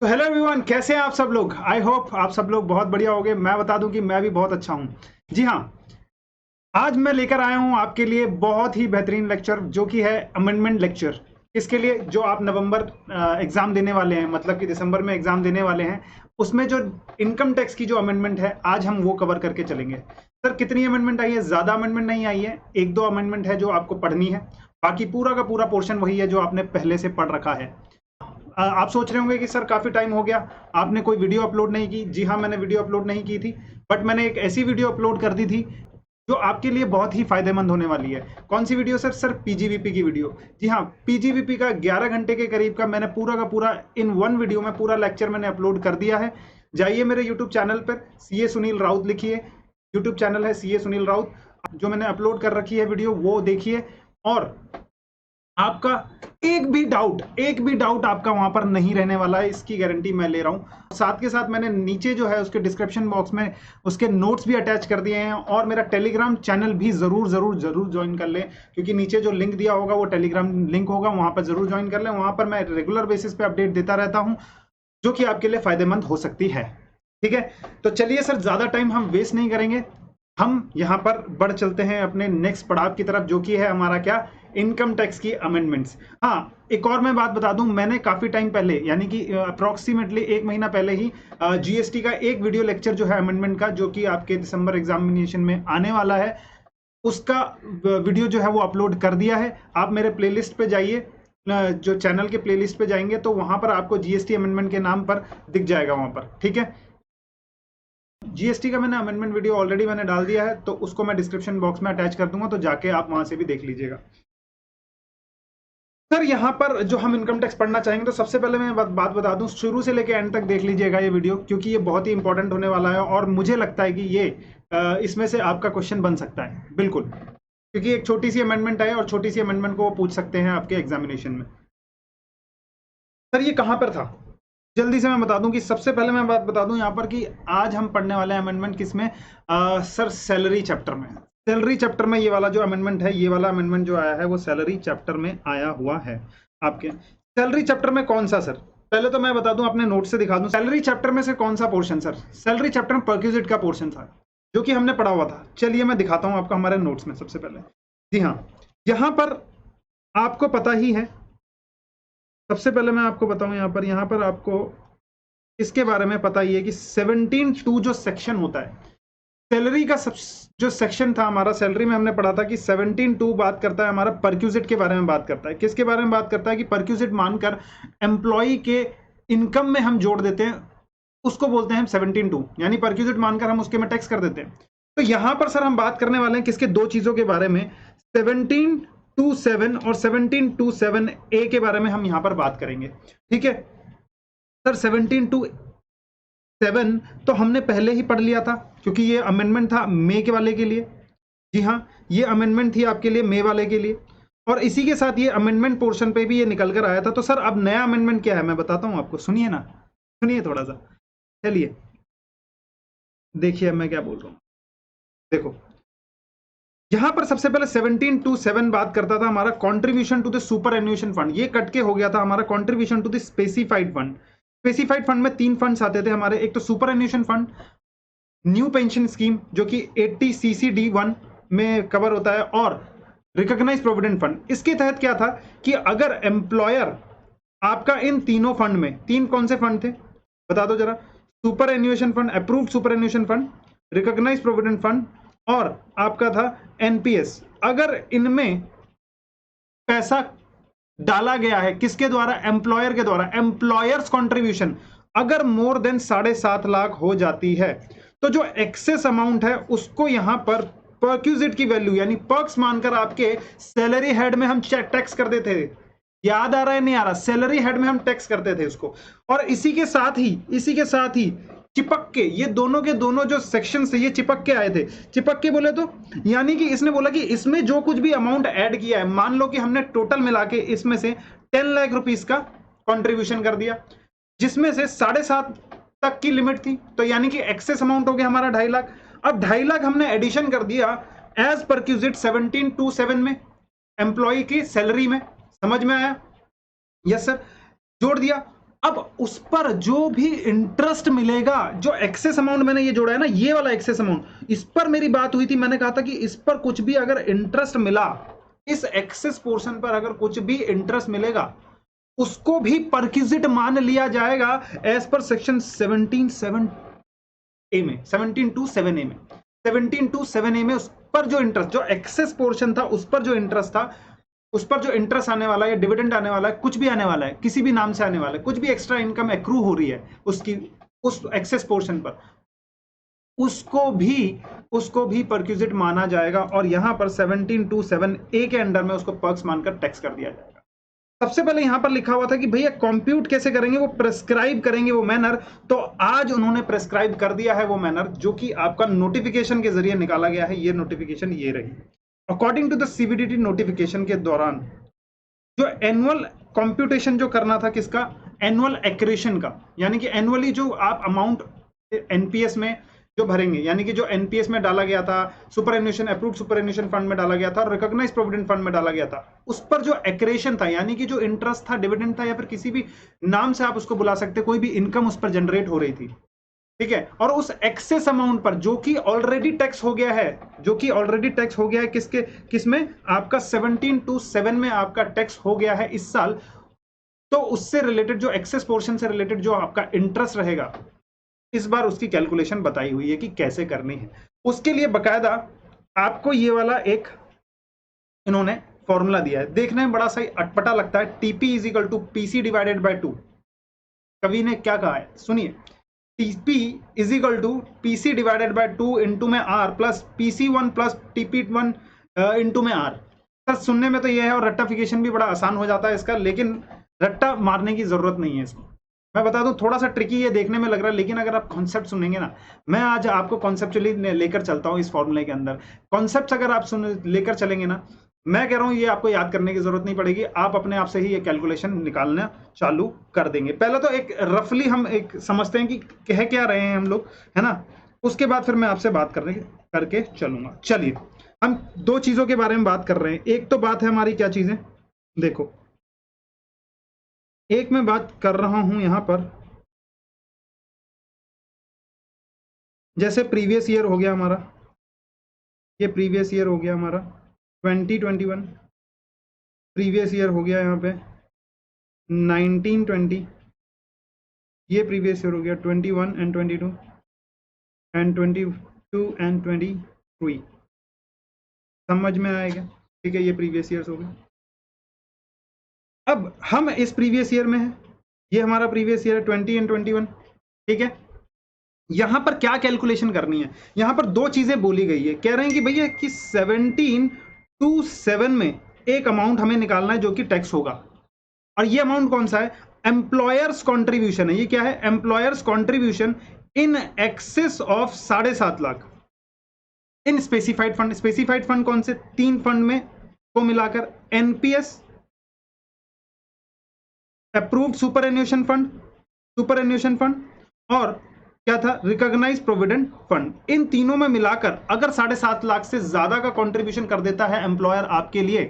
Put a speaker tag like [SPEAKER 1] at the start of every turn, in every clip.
[SPEAKER 1] तो hello everyone, कैसे हैं आप सब लोग। आई होप आप सब लोग बहुत बढ़िया होंगे। मैं बता दूं कि मैं भी बहुत अच्छा हूं। जी हाँ, आज मैं लेकर आया हूं आपके लिए बहुत ही बेहतरीन लेक्चर, जो कि है अमेंडमेंट लेक्चर। इसके लिए जो आप नवंबर एग्जाम देने वाले हैं, मतलब कि दिसंबर में एग्जाम देने वाले हैं, उसमें जो इनकम टैक्स की जो अमेंडमेंट है, आज हम वो कवर करके चलेंगे। सर, कितनी अमेंडमेंट आई है? ज्यादा अमेंडमेंट नहीं आई है, एक दो अमेंडमेंट है जो आपको पढ़नी है। बाकी पूरा का पूरा पोर्शन वही है जो आपने पहले से पढ़ रखा है। आप सोच रहे होंगे कि सर काफी टाइम हो गया, आपने कोई वीडियो अपलोड नहीं की। जी हाँ, मैंने वीडियो अपलोड नहीं की थी, बट मैंने एक ऐसी वीडियो अपलोड कर दी थी जो आपके लिए बहुत ही फायदेमंद होने वाली है। कौन सी वीडियो सर? पीजीवीपी की वीडियो। जी हाँ, पीजीवीपी का 11 घंटे के करीब का मैंने पूरा का पूरा इन वन वीडियो में पूरा लेक्चर मैंने अपलोड कर दिया है। जाइए मेरे यूट्यूब चैनल पर, सीए सुनील राउत लिखिए, यूट्यूब चैनल है सीए सुनील राउत, जो मैंने अपलोड कर रखी है वीडियो वो देखिए। और आपका एक भी डाउट आपका वहां पर नहीं रहने वाला है, इसकी गारंटी मैं ले रहा हूं। साथ के साथ मैंने नीचे जो है उसके डिस्क्रिप्शन बॉक्स में उसके नोट्स भी अटैच कर दिए हैं, और मेरा टेलीग्राम चैनल भी जरूर जरूर जरूर ज्वाइन कर लें, क्योंकि नीचे जो लिंक दिया होगा वो टेलीग्राम लिंक होगा, वहां पर जरूर ज्वाइन कर लें। वहां पर मैं रेगुलर बेसिस पे अपडेट देता रहता हूं, जो कि आपके लिए फायदेमंद हो सकती है। ठीक है, तो चलिए सर, ज्यादा टाइम हम वेस्ट नहीं करेंगे, हम यहां पर बढ़ चलते हैं अपने नेक्स्ट पड़ाव की तरफ, जो कि है हमारा क्या, इनकम टैक्स की अमेंडमेंट्स। हाँ, एक और मैं बात बता दूं, मैंने काफी टाइम पहले, यानी कि अप्रोक्सीमेटली 1 महीना पहले ही जीएसटी का एक वीडियो लेक्चर जो है अमेंडमेंट का, जो कि आपके दिसंबर एग्जामिनेशन में आने वाला है, उसका वीडियो जो है वो अपलोड कर दिया है। आप मेरे प्लेलिस्ट पे जाइए, जो चैनल के प्लेलिस्ट पे जाएंगे तो वहां पर आपको जीएसटी अमेंडमेंट के नाम पर दिख जाएगा वहां पर। ठीक है, जीएसटी का मैंने अमेंडमेंट वीडियो ऑलरेडी मैंने डाल दिया है, तो उसको मैं डिस्क्रिप्शन बॉक्स में अटैच कर दूंगा, तो जाके आप वहां से भी देख लीजिएगा। सर, यहाँ पर जो हम इनकम टैक्स पढ़ना चाहेंगे, तो सबसे पहले मैं बात बता दूं, शुरू से लेकर एंड तक देख लीजिएगा ये वीडियो, क्योंकि ये बहुत ही इंपॉर्टेंट होने वाला है, और मुझे लगता है कि ये इसमें से आपका क्वेश्चन बन सकता है बिल्कुल, क्योंकि एक छोटी सी अमेंडमेंट है और छोटी सी अमेंडमेंट को वो पूछ सकते हैं आपके एग्जामिनेशन में। सर, ये कहां पर था? जल्दी से मैं बता दूं कि सबसे पहले मैं बात बता दूं यहाँ पर कि आज हम पढ़ने वाले हैं अमेंडमेंट किसमें, सर सैलरी चैप्टर में। सैलरी चैप्टर में ये वाला जो अमेंडमेंट है, ये वाला अमेंडमेंट जो आया है वो सैलरी चैप्टर में आया हुआ है आपके। सैलरी चैप्टर में कौन सा सर? पहले तो मैं बता दूं, अपने नोट से दिखा दूं, सैलरी चैप्टर में से कौन सा पोर्शन सर? सैलरी चैप्टर में परक्यूजिट का पोर्शन था, जो कि हमने पढ़ा हुआ था। चलिए मैं दिखाता हूं आपको हमारे नोट्स में सबसे पहले। जी हाँ, यहां पर आपको पता ही है, सबसे पहले मैं आपको बताऊं, यहाँ पर आपको इसके बारे में पता ही है कि 17(2) जो सेक्शन होता है सैलरी का, जो सेक्शन था हमारा सैलरी में, हमने पढ़ा था कि 17(2) बात करता है हमारा परक्यूजिट के बारे में, बात करता है किसके बारे में? बात करता है कि परक्यूजिट मानकर एम्प्लॉय के इनकम में हम जोड़ देते हैं, उसको बोलते हैं 17(2), यानी परक्यूजिट मानकर हम उसके में टैक्स कर देते हैं। तो यहां पर सर हम बात करने वाले हैं किसके? दो चीजों के बारे में, 17(2)(7) और 17(2)(7)(a) के बारे में हम यहां पर बात करेंगे। ठीक है सर, 17(2)(7) तो हमने पहले ही पढ़ लिया था, क्योंकि ये अमेंडमेंट था मे के वाले के लिए। जी हाँ, ये अमेंडमेंट थी आपके लिए मे वाले के लिए, और इसी के साथ ये अमेंडमेंट पोर्शन पे भी ये निकल कर आया था। तो सर अब नया अमेंडमेंट क्या है मैं बताता हूं आपको, सुनिए ना, सुनिए थोड़ा सा। चलिए देखिए मैं क्या बोल रहा हूं, देखो यहां पर सबसे पहले 17(2)(7) बात करता था हमारा contribution to the superannuation fund. ये कट के हो गया था हमारा contribution to the specified fund. Specified fund में 3 फंड्स आते थे हमारे, एक तो superannuation fund, new pension scheme जो कि 80CC(d)(1) में कवर होता है, और रिकॉग्नाइज प्रोविडेंट फंड। इसके तहत क्या था कि अगर एम्प्लॉयर आपका इन तीनों फंड में, तीन कौन से फंड थे बता दो जरा? Superannuation fund, approved superannuation fund, recognise provident fund, और आपका था एनपीएस। अगर इनमें पैसा डाला गया है किसके द्वारा? एम्प्लॉयर के द्वारा। एम्प्लॉयर्स कंट्रीब्यूशन अगर मोर देन 7.5 लाख हो जाती है, तो जो एक्सेस अमाउंट है उसको यहां पर परक्यूजिट की वैल्यू, यानी पर्क्स मानकर आपके सैलरी हेड में हम टैक्स कर देते थे। याद आ रहा है नहीं आ रहा? सैलरी हेड में हम टैक्स करते थे उसको। और इसी के साथ ही चिपक के ये दोनों के दोनों जो सेक्शन थे, ये चिपक के आए थे। चिपक के बोले तो यानी कि इसने बोला कि इसमें जो कुछ भी अमाउंट ऐड किया है, मान लो कि हमने टोटल मिला के इसमें से 10 लाख रुपीस का कंट्रीब्यूशन कर दिया, जिसमें से 7.5 तक की लिमिट थी, तो यानी कि एक्सेस अमाउंट हो गया हमारा 2.5 लाख। अब 2.5 लाख हमने एडिशन कर दिया एज परक्यूजिट 17(2)(7) में, एम्प्लॉय की सैलरी में। समझ में आया? यस सर, जोड़ दिया। अब उस पर जो भी इंटरेस्ट मिलेगा, जो एक्सेस अमाउंट मैंने ये जोड़ा है ना, ये वाला एक्सेस अमाउंट, इस पर मेरी बात हुई थी, मैंने कहा था कि इस पर कुछ भी अगर इंटरेस्ट मिला, इस एक्सेस पोर्शन पर अगर कुछ भी इंटरेस्ट मिलेगा, उसको भी परक्विजिट मान लिया जाएगा एज पर सेक्शन 17(7)(a) में, 17(2)(7)(a) में, 17(2)(7)(a) में उस पर जो इंटरेस्ट, जो एक्सेस पोर्शन था, उस पर जो इंटरेस्ट था, उस पर जो इंटरेस्ट आने वाला है या डिविडेंड आने वाला है, कुछ भी आने वाला है, किसी भी नाम से आने वाला है, कुछ भी एक्स्ट्रा इनकम एक्रू हो रही है उसकी, उस एक्सेस पोर्शन पर, उसको भी परक्विजिट माना जाएगा और यहां पर 17(2)(7)(a) के अंडर में उसको पर्क्स मानकर टैक्स कर दिया जाएगा। सबसे पहले यहां पर लिखा हुआ था कि भैया कंप्यूट कैसे करेंगे, वो प्रेस्क्राइब करेंगे वो मैनर, तो आज उन्होंने प्रेस्क्राइब कर दिया है वो मैनर, जो कि आपका नोटिफिकेशन के जरिए निकाला गया है। ये नोटिफिकेशन ये रही, according to the CBDT notification के दौरान जो एनुअल कंप्यूटेशन जो करना था, किसका, एनुअल एक्रेशन का, यानी कि एनुअली जो आप अमाउंट एनपीएस में जो भरेंगे, यानी कि जो एनपीएस में डाला गया था, सुपर एन्यूएशन, अप्रूव्ड सुपर एन्यूएशन फंड में डाला गया था और रिकॉग्नाइज्ड प्रोविडेंट फंड में डाला गया था, उस पर जो एक्रेशन था, यानी कि जो इंटरेस्ट था, डिविडेंड था, या फिर किसी भी नाम से आप उसको बुला सकते, कोई भी इनकम उस पर जनरेट हो रही थी, ठीक है, और उस एक्सेस अमाउंट पर जो कि ऑलरेडी टैक्स हो गया है, जो कि ऑलरेडी टैक्स हो गया है, किसमें, आपका 17(2)(7) में आपका टैक्स हो गया है इस साल, तो उससे रिलेटेड जो एक्सेस पोर्शन से रिलेटेड जो आपका इंटरेस्ट रहेगा, इस बार उसकी कैलकुलेशन बताई हुई है कि कैसे करनी है। उसके लिए बकायदा आपको ये वाला एक इन्होंने फॉर्मूला दिया है, देखने में बड़ा सही अटपटा लगता है, TP is equal to PC divided by 2। कवि ने क्या कहा है, सुनिए, TP is equal to PC divided by 2 into में R plus PC one plus TP one into में आर। सर सुनने में तो ये है और रट्टाफिकेशन भी बड़ा आसान हो जाता है इसका, लेकिन रट्टा मारने की जरूरत नहीं है इसको। मैं बता दूं, थोड़ा सा ट्रिकी ये देखने में लग रहा है, लेकिन अगर आप कॉन्सेप्ट सुनेंगे ना, मैं आज आपको कॉन्सेप्चुअली लेकर चलता हूं इस फॉर्मूले के अंदर, कॉन्सेप्ट अगर आप लेकर चलेंगे ना, मैं कह रहा हूं ये आपको याद करने की जरूरत नहीं पड़ेगी, आप अपने आप से ही ये कैलकुलेशन निकालना चालू कर देंगे। पहले तो एक रफली हम एक समझते हैं कि कह क्या रहे हैं हम लोग, है ना, उसके बाद फिर मैं आपसे बात करके चलूंगा। चलिए, हम दो चीजों के बारे में बात कर रहे हैं। एक तो बात है हमारी क्या चीजें, देखो, एक मैं बात कर रहा हूं यहां पर, जैसे प्रीवियस ईयर हो गया हमारा, ये प्रीवियस ईयर हो गया हमारा 2021, प्रीवियस ईयर हो गया यहाँ पे 1920, ये प्रीवियस ईयर हो गया 21 एंड 22 एंड 22 एंड 23। समझ में आएगा, ठीक है, ये प्रीवियस ईयर्स हो गए। अब हम इस प्रीवियस ईयर में है, ये हमारा प्रीवियस ईयर है 20 एंड 21, ठीक है। यहां पर क्या कैलकुलेशन करनी है, यहां पर दो चीजें बोली गई है, कह रहे हैं कि भैया कि 17(2)(7) में एक अमाउंट हमें निकालना है जो कि टैक्स होगा, और ये अमाउंट कौन सा है, एम्प्लॉयर्स कॉन्ट्रीब्यूशन है। ये क्या है, employers contribution in excess of 7.5 lakh in specified fund. Specified fund कौन से, 3 फंड में को मिलाकर, एनपीएस, अप्रूव्ड सुपर एन्यूएशन फंड और क्या था, रिकॉग्नाइज्ड प्रोविडेंट फंड। इन तीनों में मिलाकर अगर 7.5 लाख से ज्यादा का कंट्रीब्यूशन कर देता है एम्प्लॉयर आपके लिए,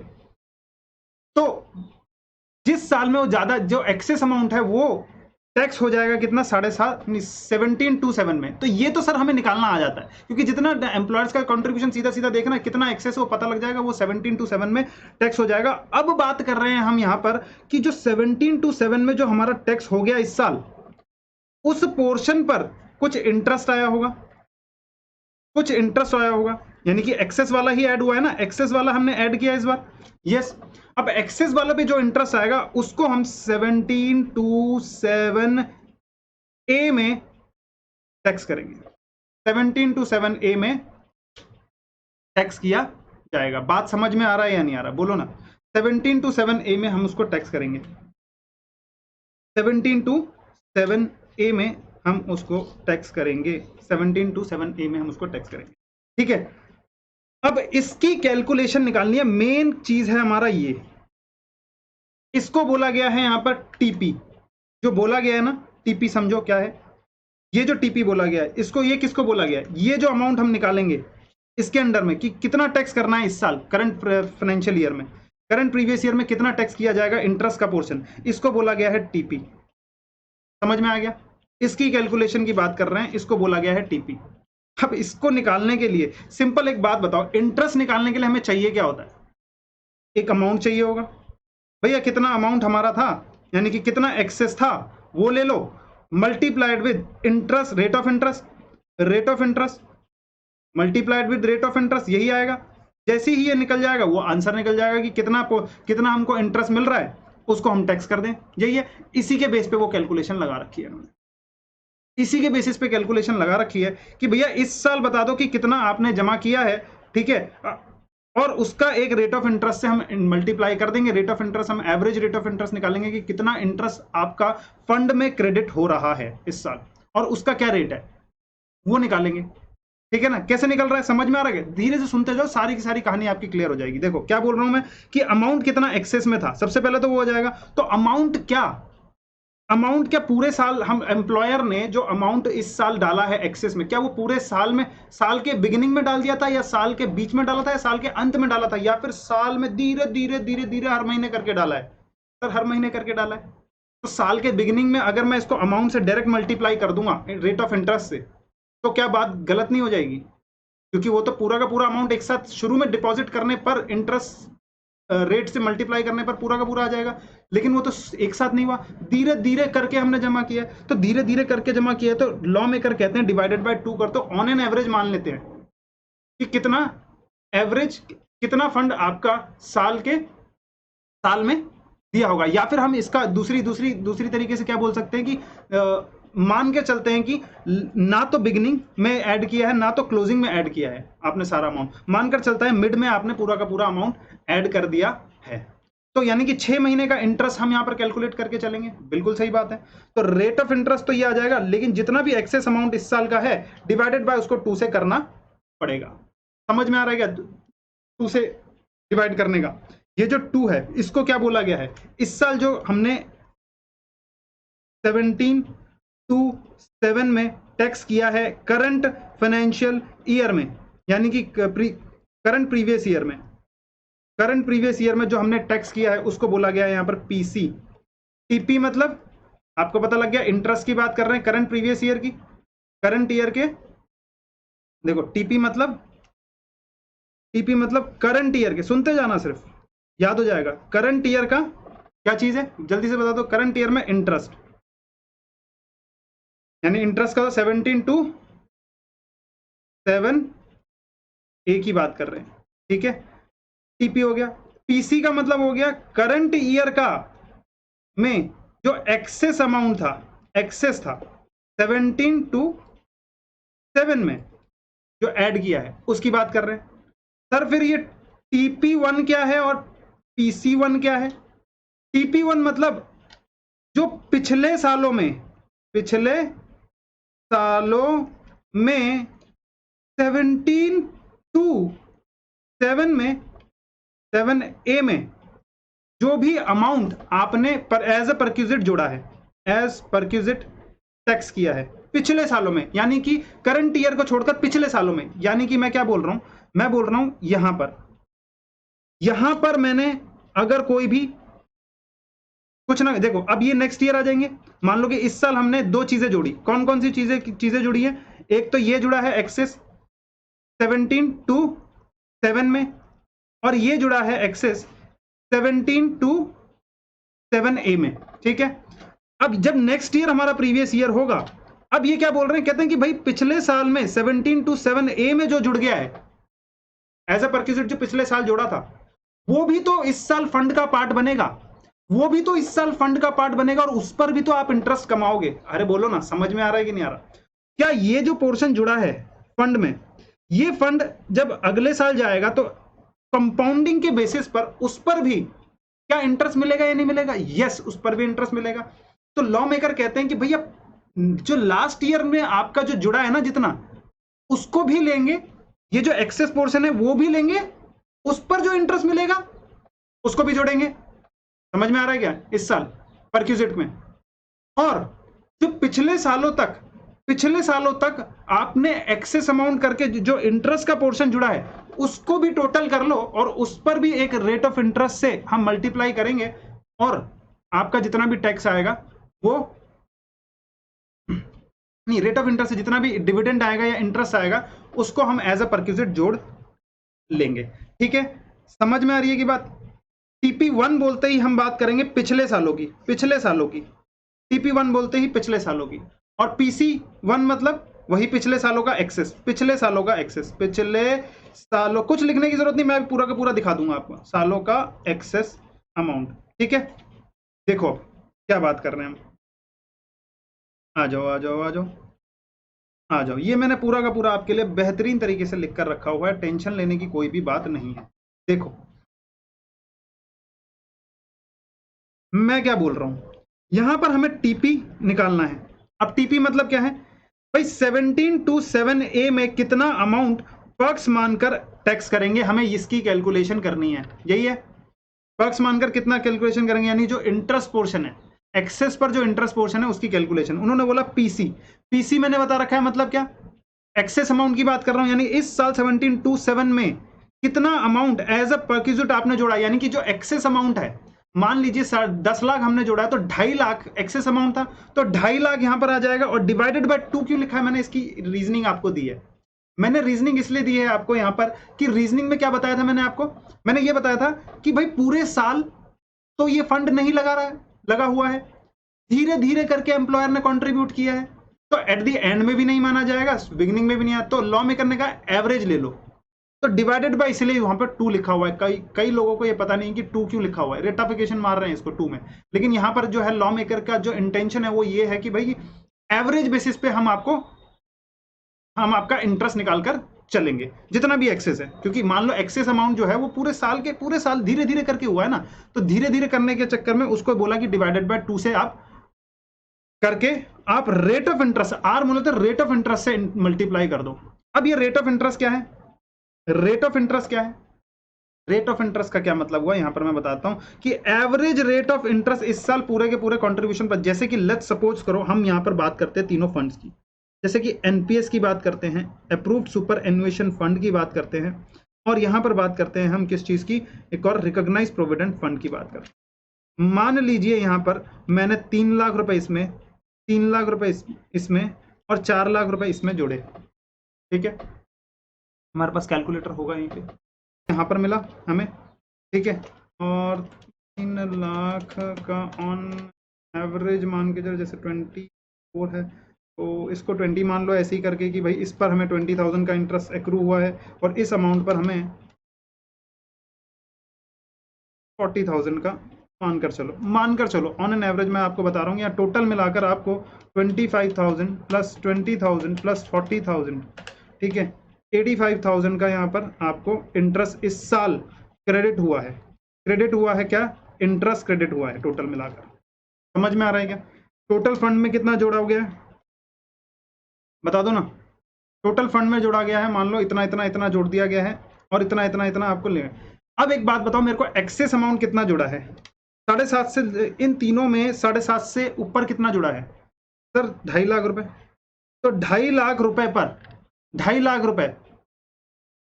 [SPEAKER 1] तो जिस साल में वो ज्यादा जो एक्सेस अमाउंट है वो टैक्स हो जाएगा कितना, 7.5, 17(2)(7) में। तो ये तो सर हमें निकालना आ जाता है, क्योंकि जितना एम्प्लॉयर्स का कंट्रीब्यूशन सीधा सीधा देखना कितना एक्सेस वो पता लग जाएगा, वो 17(2)(7) में टैक्स हो जाएगा। अब बात कर रहे हैं हम यहां पर कि जो 17(2)(7) में जो हमारा टैक्स हो गया इस साल, उस पोर्शन पर कुछ इंटरेस्ट आया होगा, यानी कि एक्सेस वाला ही ऐड हुआ है ना, एक्सेस वाला हमने ऐड किया इस बार, यस। अब एक्सेस वाला पे जो इंटरेस्ट आएगा उसको हम 17(2)(7)(a) में टैक्स करेंगे, 17(2)(7)(a) में टैक्स किया जाएगा। बात समझ में आ रहा है या नहीं आ रहा, बोलो ना। 17(2)(7)(a) में हम उसको टैक्स करेंगे, 17(2)(7)(a) में हम उसको टैक्स करेंगे, 17(2)(7)(a) में हम उसको टैक्स करेंगे, ठीक है। अब इसकी कैलकुलेशन निकालनी है, मेन चीज है हमारा ये, इसको बोला गया है यहां पर टीपी। जो बोला गया है ना टीपी, समझो क्या है ये जो टीपी बोला गया है, इसको ये किसको बोला गया है, ये जो अमाउंट हम निकालेंगे इसके अंडर में कि कितना टैक्स करना है इस साल, करंट फाइनेंशियल ईयर में, करंट प्रीवियस ईयर में कितना टैक्स किया जाएगा इंटरेस्ट का पोर्शन, इसको बोला गया है टीपी। समझ में आ गया? इसकी कैलकुलेशन की बात कर रहे हैं, इसको बोला गया है टीपी। अब इसको निकालने के लिए सिंपल एक बात बताओ, इंटरेस्ट निकालने के लिए हमें चाहिए क्या होता है? एक अमाउंट चाहिए होगा। भैया कितना अमाउंट हमारा था, यानी कि कितना एक्सेस था वो ले लो, multiplied with interest, rate of interest, rate of interest multiplied with rate of interest, यही आएगा। जैसे ही ये निकल जाएगा वो आंसर निकल जाएगा कि कितना हमको इंटरेस्ट मिल रहा है, उसको हम टैक्स कर दें, यही है। इसी के बेस पे वो कैलकुलेशन लगा रखी है उन्होंने, इसी के बेसिस पे कैलकुलेशन लगा रखी है कि भैया इस साल बता दो कि कितना आपने जमा किया है, ठीक है, और उसका एक रेट ऑफ इंटरेस्ट से हम मल्टीप्लाई कर देंगे। रेट ऑफ इंटरेस्ट हम एवरेज रेट ऑफ इंटरेस्ट निकालेंगे कि कितना इंटरेस्ट आपका फंड में क्रेडिट हो रहा है इस साल, और उसका क्या रेट है वो निकालेंगे, ठीक है ना। कैसे निकल रहा है समझ में आ रहा है? धीरे से सुनते जाओ, सारी की सारी कहानी आपकी क्लियर हो जाएगी। देखो क्या बोल रहा हूं मैं कि अमाउंट कितना एक्सेस में था, सबसे पहले तो वो हो जाएगा। तो अमाउंट क्या पूरे साल हम एम्प्लॉयर ने जो अमाउंट इस साल डाला है एक्सेस में, क्या वो पूरे साल में, साल के बिगिनिंग में डाल दिया था, या साल के बीच में डाला था, या साल के अंत में डाला था, या फिर साल में धीरे धीरे धीरे धीरे हर महीने करके डाला है? सर हर महीने करके डाला है। तो साल के बिगिनिंग में अगर मैं इसको अमाउंट से डायरेक्ट मल्टीप्लाई कर दूंगा रेट ऑफ इंटरेस्ट से, तो क्या बात गलत नहीं हो जाएगी? क्योंकि वो तो पूरा का पूरा अमाउंट एक साथ शुरू में डिपॉजिट करने पर इंटरेस्ट रेट से मल्टीप्लाई करने पर पूरा का पूरा आ जाएगा, लेकिन वो तो एक साथ नहीं हुआ, धीरे धीरे करके हमने जमा किया। तो धीरे धीरे करके जमा किया, तो लॉ मेकर कहते हैं डिवाइडेड बाय 2 कर, तो ऑन एन एवरेज मान लेते हैं कि कितना एवरेज, कितना फंड आपका साल में दिया होगा। या फिर हम इसका दूसरी तरीके से क्या बोल सकते हैं कि मान के चलते हैं कि ना तो बिगिनिंग में ऐड किया है ना तो क्लोजिंग में ऐड किया है आपने सारा अमाउंट, मानकर चलता है मिड में आपने पूरा का पूरा अमाउंट ऐड कर दिया है। तो यानी कि 6 महीने का इंटरेस्ट हम यहां पर कैलकुलेट करके चलेंगे, बिल्कुल सही बात है। तो रेट ऑफ इंटरेस्ट तो ये आ जाएगा, लेकिन जितना भी एक्सेस अमाउंट इस साल का है डिवाइडेड बाय उसको 2 से करना पड़ेगा। समझ में आ रहा है क्या? 2 से डिवाइड करने का ये जो 2 है इसको क्या बोला गया है, इस साल जो हमने 17 to 7 में टैक्स किया है करंट फाइनेंशियल ईयर में, यानी कि करंट प्रीवियस ईयर में जो हमने टैक्स किया है उसको बोला गया है यहां पर पीसी। टीपी मतलब आपको पता लग गया, इंटरेस्ट की बात कर रहे हैं करंट प्रीवियस ईयर की, करंट ईयर के। देखो टीपी मतलब करंट ईयर के, सुनते जाना सिर्फ याद हो जाएगा। करंट ईयर का क्या चीज है जल्दी से बता दो? करंट ईयर में इंटरेस्ट, यानी इंटरेस्ट का 17 to 7 एक ही बात कर रहे हैं, ठीक है। टीपी हो गया। पीसी का मतलब हो गया करंट ईयर का में जो एक्सेस अमाउंट था, एक्सेस था 17 to 7 में जो ऐड किया है उसकी बात कर रहे हैं। सर फिर ये टीपी1 क्या है और पीसी1 क्या है? टीपी1 मतलब जो पिछले सालों में 17 to 7 में 7A में जो भी अमाउंट आपने पर एज ए परक्यूजिट जोड़ा है, एज परक्यूजिट टैक्स किया है पिछले सालों में, यानी कि करंट ईयर को छोड़कर पिछले सालों में। यानी कि मैं क्या बोल रहा हूं, मैं बोल रहा हूं यहां पर मैंने अगर कोई भी कुछ ना, देखो अब ये नेक्स्ट ईयर आ जाएंगे। मान लो कि इस साल हमने 2 चीजें जोड़ी, कौन कौन सी चीजें जुड़ी है? एक तो ये जुड़ा है एक्सेस 17 to 7 में, और ये जुड़ा है एक्सेस 17 to 7A में, ठीक है। अब जब नेक्स्ट ईयर हमारा प्रीवियस ईयर होगा, अब ये क्या बोल रहे हैं, कहते हैं कि भाई पिछले साल में 17 to 7A में जो जुड़ गया है एज ए परक्यूजिट, जो पिछले साल जोड़ा था, वो भी तो इस साल फंड का पार्ट बनेगा, और उस पर भी तो आप इंटरेस्ट कमाओगे। अरे बोलो ना, समझ में आ रहा है कि नहीं आ रहा? क्या ये जो पोर्शन जुड़ा है फंड में, ये फंड जब अगले साल जाएगा तो कंपाउंडिंग के बेसिस पर उस पर भी क्या इंटरेस्ट मिलेगा या नहीं मिलेगा? यस, उस पर भी इंटरेस्ट मिलेगा। तो लॉ मेकर कहते हैं कि भैया जो लास्ट ईयर में आपका जो जुड़ा है ना जितना, उसको भी लेंगे, ये जो एक्सेस पोर्शन है वो भी लेंगे, उस पर जो इंटरेस्ट मिलेगा उसको भी जोड़ेंगे। समझ में आ रहा है क्या? इस साल परक्यूजिट में। और जो पिछले सालों तक आपने एक्सेस अमाउंट करके जो इंटरेस्ट का पोर्शन जुड़ा है उसको भी टोटल कर लो, और उस पर भी एक रेट ऑफ इंटरेस्ट से हम मल्टीप्लाई करेंगे, और आपका जितना भी टैक्स आएगा वो नहीं, रेट ऑफ इंटरेस्ट से जितना भी डिविडेंड आएगा या इंटरेस्ट आएगा उसको हम एज अ परक्विजिट जोड़ लेंगे। ठीक है, समझ में आ रही है कि बात? TP1 बोलते ही हम बात करेंगे पिछले सालों की, पिछले सालों की। TP1 बोलते ही पिछले सालों की, और PC1 मतलब वही पिछले सालों का एक्सेस, पिछले सालों का एक्सेस, पिछले सालों, कुछ लिखने की जरूरत नहीं, मैं पूरा का पूरा दिखा दूंगा आपको, सालों का एक्सेस अमाउंट। ठीक है, देखो क्या बात कर रहे हैं हम, आ जाओ आ जाओ आ जाओ आ जाओ। ये मैंने पूरा का पूरा आपके लिए बेहतरीन तरीके से लिख कर रखा हुआ है, टेंशन लेने की कोई भी बात नहीं है। देखो मैं क्या बोल रहा हूं, यहां पर हमें टीपी निकालना है। अब टीपी मतलब क्या है भाई, 17 to 7A में कितना अमाउंट पक्ष मानकर टैक्स करेंगे, हमें इसकी कैलकुलेशन करनी है। यही है, पक्ष मानकर कितना कैलकुलेशन करेंगे, यानी जो इंटरेस्ट पोर्शन है, एक्सेस पर जो इंटरेस्ट पोर्शन है उसकी कैलकुलेशन। उन्होंने बोला पीसी, पीसी मैंने बता रखा है, मतलब क्या, एक्सेस अमाउंट की बात कर रहा हूं, यानी इस साल 17 to 7 में कितना अमाउंट एज अ परक्विजिट आपने जोड़ा, यानी कि जो एक्सेस अमाउंट है, मान लीजिए 10 लाख हमने जोड़ा है तो 2.5 लाख एक्सेस अमाउंट था, तो 2.5 लाख यहां पर आ जाएगा, और डिवाइडेड बाय 2 क्यों लिखा है मैंने, इसकी रीजनिंग आपको दी है। मैंने रीजनिंग इसलिए दी है आपको यहां पर कि रीजनिंग में क्या बताया था मैंने आपको, मैंने ये बताया था कि भाई पूरे साल तो ये फंड नहीं लगा हुआ है, धीरे धीरे करके एम्प्लॉयर ने कंट्रीब्यूट किया है, तो एट द एंड में भी नहीं माना जाएगा, बिगिनिंग में भी नहीं आया, तो लॉ में करने का एवरेज ले लो, तो डिवाइडेड बाय, इसलिए वहां पर 2 लिखा हुआ है। कई लोगों को ये पता नहीं कि 2 क्यों लिखा हुआ है, रेटाफिकेशन मार रहे हैं इसको 2 में, लेकिन यहां पर जो है लॉ मेकर का जो इंटेंशन है वो ये है कि भाई एवरेज बेसिस पे हम आपका इंटरेस्ट निकाल कर चलेंगे, जितना भी एक्सेस है, क्योंकि मान लो एक्सेस अमाउंट जो है वो पूरे साल धीरे धीरे करके हुआ है ना, तो धीरे धीरे करने के चक्कर में उसको बोला कि डिवाइडेड बाय 2 से आप करके आप रेट ऑफ इंटरेस्ट, आर बोले तो रेट ऑफ इंटरेस्ट से मल्टीप्लाई कर दो। अब ये रेट ऑफ इंटरेस्ट क्या है, रेट ऑफ इंटरेस्ट क्या है, रेट ऑफ इंटरेस्ट का क्या मतलब हुआ, यहां पर मैं बताता हूं कि एवरेज रेट ऑफ इंटरेस्ट इस साल पूरे के पूरे कंट्रीब्यूशन पर, जैसे कि लेट्स सपोज करो हम यहां पर बात करते हैं तीनों फंड्स की, जैसे कि एनपीएस की बात करते हैं, अप्रूव्ड सुपर एन्युएशन फंड की बात करते हैं, और यहां पर बात करते हैं हम किस चीज की, एक और रिकॉग्नाइज्ड प्रोविडेंट फंड की बात करते हैं। मान लीजिए यहां पर मैंने 3 लाख रुपए इसमें, 3 लाख रुपए इसमें और 4 लाख रुपए इसमें जोड़े। ठीक है, हमारे पास कैलकुलेटर होगा यहीं पे, यहाँ पर मिला हमें। ठीक है, और 3 लाख का ऑन एवरेज मान के चलो, जैसे 24 है तो इसको 20 मान लो, ऐसे ही करके कि भाई इस पर हमें 20,000 का इंटरेस्ट एक्रू हुआ है, और इस अमाउंट पर हमें 40,000 का मानकर चलो ऑन एन एवरेज मैं आपको बता रहा हूँ, या टोटल मिलाकर आपको 25,000 प्लस 20,000 प्लस 40,000, ठीक है, 85,000 का यहाँ पर आपको इंटरेस्ट इस साल क्रेडिट हुआ है। क्रेडिट हुआ है क्या, इंटरेस्ट क्रेडिट हुआ है टोटल मिलाकर। समझ में आ रहा है क्या, टोटल फंड में कितना जोड़ा हो गया है बता दो ना, टोटल फंड में जोड़ा गया है, मान लो इतना इतना इतना जोड़ दिया गया है, और इतना इतना इतना आपको ले। अब एक बात बताओ मेरे को, एक्सेस अमाउंट कितना जुड़ा है, 7.5 से, इन तीनों में 7.5 से ऊपर कितना जुड़ा है सर, 2.5 लाख रुपए। तो 2.5 लाख रुपए पर 2.5 लाख रुपए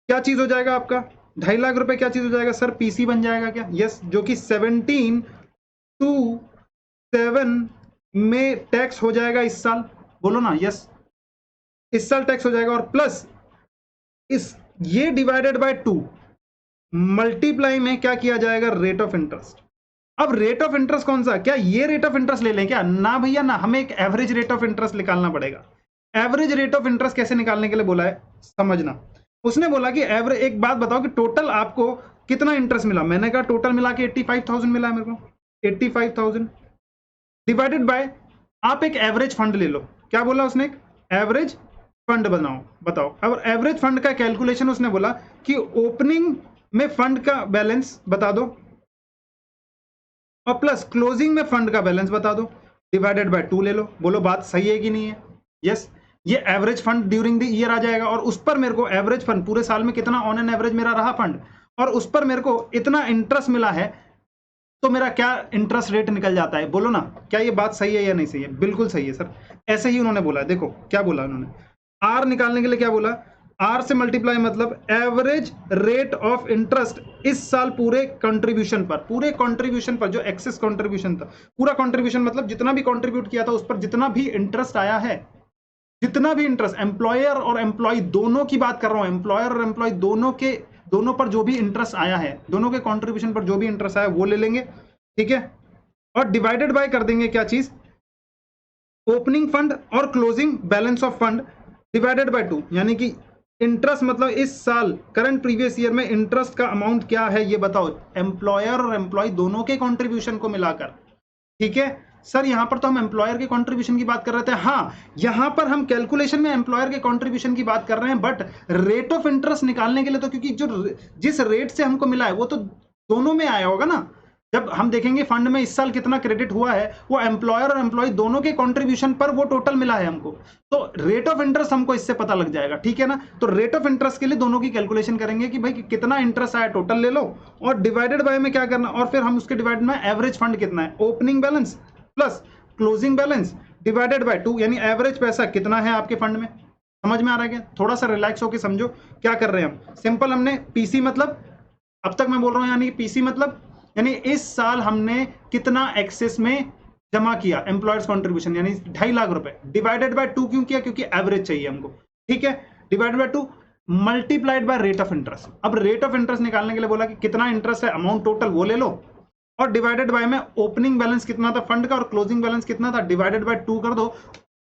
[SPEAKER 1] क्या चीज हो जाएगा आपका, 2.5 लाख रुपए क्या चीज हो जाएगा सर, पीसी बन जाएगा क्या, यस, जो कि 17 to 7 में टैक्स हो जाएगा इस साल, बोलो ना यस, इस साल टैक्स हो जाएगा, और प्लस इस ये डिवाइडेड बाय 2 मल्टीप्लाई में क्या किया जाएगा, रेट ऑफ इंटरेस्ट। अब रेट ऑफ इंटरेस्ट कौन सा, क्या ये रेट ऑफ इंटरेस्ट ले लें क्या, ना भैया ना, हमें एक एवरेज रेट ऑफ इंटरेस्ट निकालना पड़ेगा। एवरेज रेट ऑफ इंटरेस्ट कैसे निकालने के लिए बोला है समझना, उसने बोला कि एवरेज, एक बात बताओ कि टोटल आपको कितना इंटरेस्ट मिला, मैंने कहा टोटल मिला के 85,000 मिला है मेरे को, 85,000 डिवाइडेड बाय, आप एक एवरेज फंड ले लो, क्या बोला उसने, एक एवरेज फंड बनाओ, बताओ। अब एवरेज फंड का कैलकुलेशन उसने बोला कि ओपनिंग में फंड का बैलेंस बता दो, और प्लस क्लोजिंग में फंड का बैलेंस बता दो, डिवाइडेड बाय 2 ले लो, बोलो बात सही है कि नहीं है, यस। ये average fund during the year आ जाएगा, और उस पर मेरे को एवरेज फंड पूरे साल में कितना ऑन एन एवरेज मेरा रहा फंड, और उस पर मेरे को इतना इंटरेस्ट मिला है, तो मेरा क्या इंटरेस्ट रेट निकल जाता है, बोलो ना, क्या ये बात सही है या नहीं सही है, बिल्कुल सही है सर, ऐसे ही उन्होंने बोला। देखो क्या बोला उन्होंने, आर निकालने के लिए क्या बोला, आर से मल्टीप्लाई मतलब एवरेज रेट ऑफ इंटरेस्ट इस साल पूरे कंट्रीब्यूशन पर जो एक्सेस कंट्रीब्यूशन था, पूरा कंट्रीब्यूशन मतलब जितना भी कंट्रीब्यूट किया था उस पर जितना भी इंटरेस्ट आया है, जितना भी इंटरेस्ट, एम्प्लॉयर और एम्प्लॉय दोनों की बात कर रहा हूं, एम्प्लॉयर और एम्प्लॉय दोनों पर जो भी इंटरेस्ट आया है, दोनों के कंट्रीब्यूशन पर जो भी इंटरेस्ट आया वो ले लेंगे, ठीक है। और डिवाइडेड बाय कर देंगे क्या चीज, ओपनिंग फंड और closing balance of fund divided by 2, यानी कि इंटरेस्ट मतलब इस साल करंट प्रीवियस ईयर में इंटरेस्ट का अमाउंट क्या है ये बताओ, एम्प्लॉयर और एम्प्लॉय दोनों के कंट्रीब्यूशन को मिलाकर, ठीक है। सर यहां पर तो हम एम्प्लॉयर के कंट्रीब्यूशन की बात कर रहे थे, हाँ यहां पर हम कैलकुलेशन में एम्प्लॉयर के कंट्रीब्यूशन की बात कर रहे हैं, बट रेट ऑफ इंटरेस्ट निकालने के लिए तो, क्योंकि जिस रेट से हमको मिला है वो तो दोनों में आया होगा ना। जब हम देखेंगे फंड में इस साल कितना क्रेडिट हुआ है, वो एम्प्लॉयर और एम्प्लॉय दोनों के कंट्रीब्यूशन पर वो टोटल मिला है हमको, तो रेट ऑफ इंटरेस्ट हमको इससे पता लग जाएगा, ठीक है ना। तो रेट ऑफ इंटरेस्ट के लिए दोनों की कैलकुलेशन करेंगे कि भाई कितना इंटरेस्ट आया टोटल ले लो, और डिवाइडेड बाय में क्या करना, और फिर हम उसके डिवाइड में एवरेज फंड कितना है, opening balance plus closing balance divided by 2, यानी एवरेज पैसा कितना है आपके फंड में। समझ में आ रहा है क्या? थोड़ा सा रिलैक्स होकर समझो क्या कर रहे हैं हम। सिंपल, हमने पीसी मतलब, अब तक मैं बोल रहा हूं यानी पीसी मतलब, यानी इस साल हमने कितना एक्सेस में जमा किया एम्प्लॉयर्स कंट्रीब्यूशन, यानी 2.5 लाख रुपए, डिवाइडेड बाय 2 क्यों किया, क्योंकि एवरेज चाहिए हमको, ठीक है। Divided by 2 multiplied by rate of interest. अब रेट ऑफ इंटरेस्ट निकालने के लिए बोला कि कितना इंटरेस्ट है, अमाउंट टोटल वो ले लो, और डिवाइडेड बाय में ओपनिंग बैलेंस कितना था फंड का और क्लोजिंग बैलेंस कितना था, डिवाइडेड बाय 2 कर दो,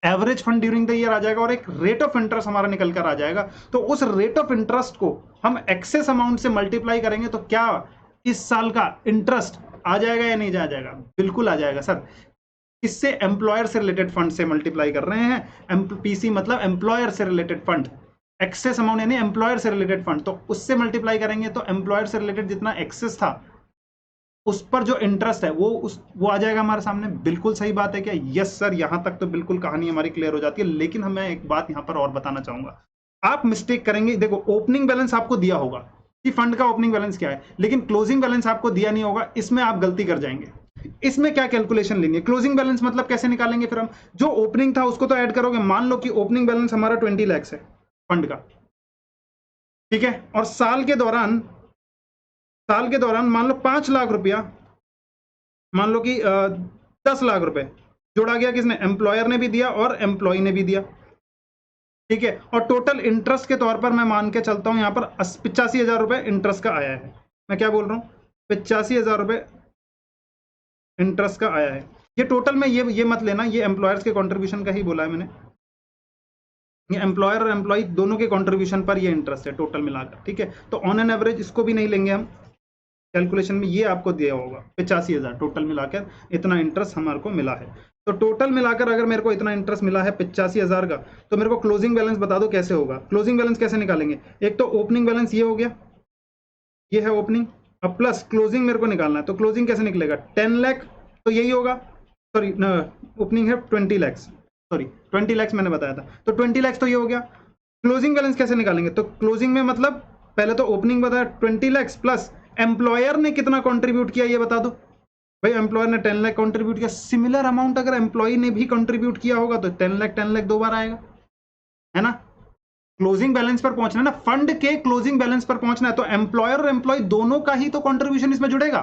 [SPEAKER 1] average fund during the year आ जाएगा, और एक रेट ऑफ इंटरेस्ट हमारा निकल कर आ जाएगा। तो उस रेट ऑफ इंटरेस्ट को हम एक्सेस अमाउंट से मल्टीप्लाई करेंगे तो क्या इस साल का इंटरेस्ट आ जाएगा या नहीं आ जाएगा? बिल्कुल आ जाएगा सर। इससे एम्प्लॉयर से रिलेटेड फंड से मल्टीप्लाई कर रहे हैं, पीसी मतलब एम्प्लॉयर से रिलेटेड फंड, एक्सेस अमाउंट यानी एम्प्लॉयर से रिलेटेड फंड, तो उससे मल्टीप्लाई करेंगे तो एम्प्लॉयर से रिलेटेड जितना एक्सेस था उस पर जो इंटरेस्ट है वो आ जाएगा हमारे सामने। बिल्कुल सही बात है क्या? यस सर, यहां तक तो बिल्कुल कहानी हमारी क्लियर हो जाती है। लेकिन मैं एक बात यहां पर और बताना चाहूंगा, आप मिस्टेक करेंगे। देखो, ओपनिंग बैलेंस आपको दिया होगा कि फंड का ओपनिंग बैलेंस क्या है, लेकिन क्लोजिंग बैलेंस आपको दिया नहीं होगा, इसमें आप गलती कर जाएंगे। इसमें क्या कैलकुलेशन लेंगे, क्लोजिंग बैलेंस मतलब कैसे निकालेंगे, फिर हम जो ओपनिंग था उसको तो ऐड करोगे। मान लो कि ओपनिंग बैलेंस हमारा 20 लाख है फंड का, ठीक है, और साल के दौरान मान लो 5 लाख रुपया, मान लो कि 10 लाख रुपए जोड़ा गया, किसने, एम्प्लॉयर ने भी दिया और एम्प्लॉय ने भी दिया, ठीक है। और टोटल इंटरेस्ट के तौर पर मैं मान के चलता हूं यहां पर 85,000 रुपए इंटरेस्ट का आया है। मैं क्या बोल रहा हूं, 85,000 रुपए इंटरेस्ट का आया है। ये टोटल में ये मत लेना, ये एम्प्लॉयर्स के कंट्रीब्यूशन का ही बोला है मैंने, ये एम्प्लॉयर और एम्प्लॉय दोनों के कंट्रीब्यूशन पर ये इंटरेस्ट है टोटल मिलाकर, ठीक है। तो ऑन एन एवरेज इसको भी नहीं लेंगे हम कैलकुलेशन में, ये आपको दिया होगा 85,000 टोटल मिलाकर इतना इंटरेस्ट हमारे को मिला है। तो टोटल मिलाकर अगर मेरे को इतना इंटरेस्ट मिला है 85,000 का, तो मेरे को क्लोजिंग बैलेंस बता दो कैसे होगा। क्लोजिंग बैलेंस कैसे निकालेंगे, एक तो ओपनिंग बैलेंस ये हो गया, ये है ओपनिंग, अब प्लस क्लोजिंग मेरे को निकालना है। तो क्लोजिंग कैसे निकलेगा, 10 लाख तो यही होगा, सॉरी ओपनिंग है 20 लाख, सॉरी 20 लाख मैंने बताया था, तो 20 लाख तो ये हो गया। क्लोजिंग बैलेंस कैसे निकालेंगे, तो क्लोजिंग में मतलब पहले तो ओपनिंग बताया 20 लाख प्लस एम्प्लॉयर ने कितना कंट्रीब्यूट किया ये बता दो। भाई एम्प्लॉयर ने 10 लाख कंट्रीब्यूट किया, सिमिलर अमाउंट अगर एम्प्लॉय ने भी कंट्रीब्यूट किया होगा तो 10 लाख दो बार आएगा, है ना। क्लोजिंग बैलेंस पर पहुंचना है ना, फंड के क्लोजिंग बैलेंस पर पहुंचना है, तो एम्प्लॉयर और एम्प्लॉय दोनों का ही तो कंट्रीब्यूशन इसमें जुड़ेगा।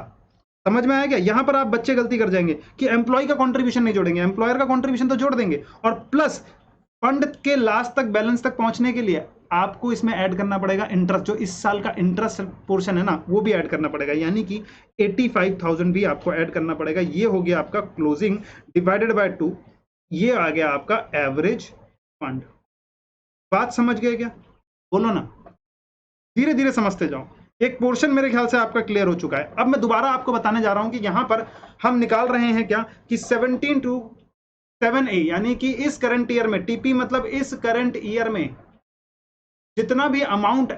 [SPEAKER 1] समझ में आया क्या? यहां पर आप बच्चे गलती कर जाएंगे कि एम्प्लॉय का कंट्रीब्यूशन नहीं जोड़ेंगे, एम्प्लॉयर का कंट्रीब्यूशन तो जोड़ देंगे, और प्लस फंड के लास्ट तक बैलेंस तक पहुंचने के लिए आपको इसमें ऐड करना पड़ेगा इंटरेस्ट, जो इस साल का इंटरेस्ट पोर्शन है ना वो भी ऐड करना पड़ेगा, यानी कि 85,000 भी आपको ऐड करना पड़ेगा। ये हो गया आपका क्लोजिंग डिवाइडेड बाय 2, ये आ गया आपका एवरेज फंड। बात समझ गए क्या? बोलो ना, धीरे धीरे समझते जाओ। एक पोर्शन मेरे ख्याल से आपका क्लियर हो चुका है। अब मैं दोबारा आपको बताने जा रहा हूं कि यहां पर हम निकाल रहे हैं क्या कि 17 to 7A, यानी कि इस करंट ईयर में, टीपी मतलब इस करंट ईयर में जितना भी अमाउंट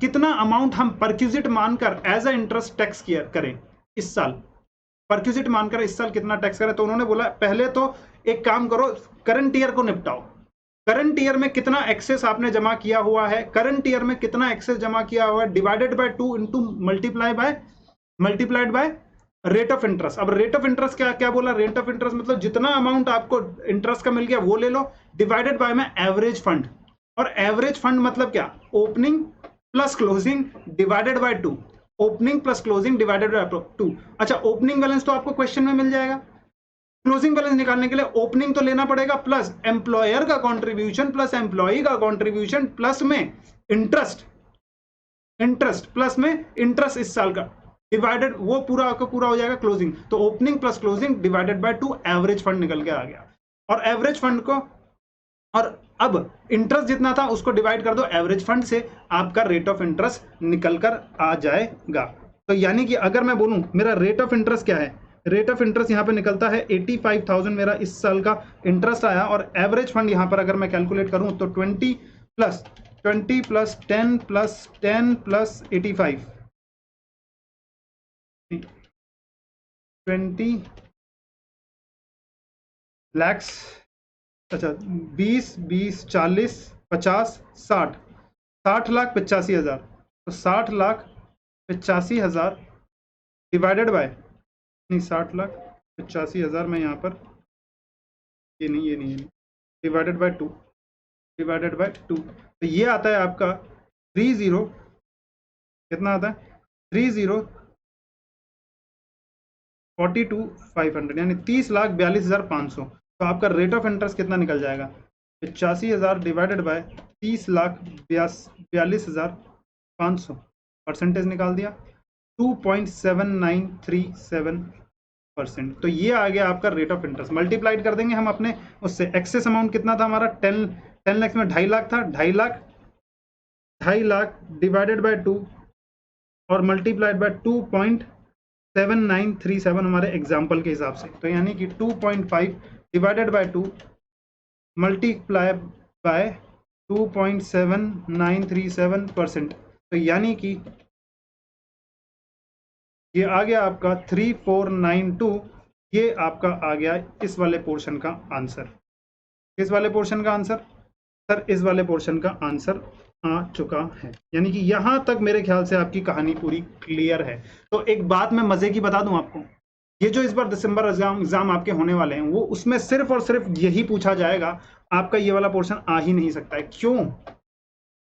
[SPEAKER 1] कितना अमाउंट हम परक्यूजिट मानकर एज अ इंटरेस्ट टैक्स करें इस साल, परक्यूजिट मानकर इस साल कितना टैक्स करें। तो उन्होंने बोला पहले तो एक काम करो, करंट ईयर को निपटाओ, करंट ईयर में कितना एक्सेस आपने जमा किया हुआ है, करंट ईयर में कितना एक्सेस जमा किया हुआ है, divided by 2 into multiplied by rate of interest. अब रेट ऑफ इंटरेस्ट क्या बोला, रेट ऑफ इंटरेस्ट मतलब जितना अमाउंट आपको इंटरेस्ट का मिल गया वो ले लो, डिवाइडेड बाय में एवरेज फंड, और एवरेज फंड मतलब क्या, opening plus closing divided by 2, opening plus closing divided by 2। अच्छा, ओपनिंग बैलेंस तो आपको क्वेश्चन में मिल जाएगा, क्लोजिंग बैलेंस निकालने के लिए ओपनिंग तो लेना पड़ेगा प्लस एम्प्लॉयर का कंट्रीब्यूशन प्लस एम्प्लॉय का कंट्रीब्यूशन प्लस में इंटरेस्ट प्लस में इंटरेस्ट इस साल का डिवाइडेड, वो पूरा का पूरा हो जाएगा क्लोजिंग। तो opening plus closing divided by 2 average fund निकल के आ गया। और एवरेज फंड को, और अब इंटरेस्ट जितना था उसको डिवाइड कर दो एवरेज फंड से, आपका रेट ऑफ इंटरेस्ट निकल कर आ जाएगा। तो यानी कि अगर मैं बोलूं मेरा रेट ऑफ इंटरेस्ट क्या है, रेट ऑफ इंटरेस्ट यहां पे निकलता है 85,000 मेरा इस साल का इंटरेस्ट आया। और एवरेज फंड यहां पर अगर मैं कैलकुलेट करूं तो 20 प्लस 10 प्लस 10 प्लस 85, 20 लैक्स, अच्छा 20 20 40 50 60 60,85,000। तो 60,85,000 डिवाइडेड बाय, नहीं 60,85,000 में यहाँ पर ये नहीं डिवाइडेड बाय 2, तो ये आता है आपका 30, कितना आता है 30,42,500 यानी 30,42,500। तो आपका रेट ऑफ इंटरेस्ट कितना निकल जाएगा, 85,000 डिवाइडेड बाय 30,42,500, परसेंटेज निकाल दिया 2.7937%। तो ये आ गया आपका रेट ऑफ इंटरेस्ट। मल्टीप्लाइड कर देंगे हम अपने उससे, एक्सेस अमाउंट कितना था हमारा 10 लाख में 2.5 लाख था, 2.5 लाख डिवाइडेड बाय 2 और मल्टीप्लाइड बाय 2.7937 हमारे एग्जाम्पल के हिसाब से। तो यानी कि 2.5 डिवाइडेड बाय 2 मल्टीप्लाई बाय 2.7937%। तो यानी कि ये आ गया आपका 3492। ये आपका आ गया इस वाले पोर्शन का आंसर। किस वाले पोर्शन का आंसर सर? इस वाले पोर्शन का आंसर आ चुका है। यानी कि यहां तक मेरे ख्याल से आपकी कहानी पूरी क्लियर है। तो एक बात मैं मजे की बता दूं आपको, ये जो इस बार दिसंबर एग्जाम आपके होने वाले हैं, वो उसमें सिर्फ और सिर्फ यही पूछा जाएगा, आपका ये वाला पोर्शन आ ही नहीं सकता है। क्यों?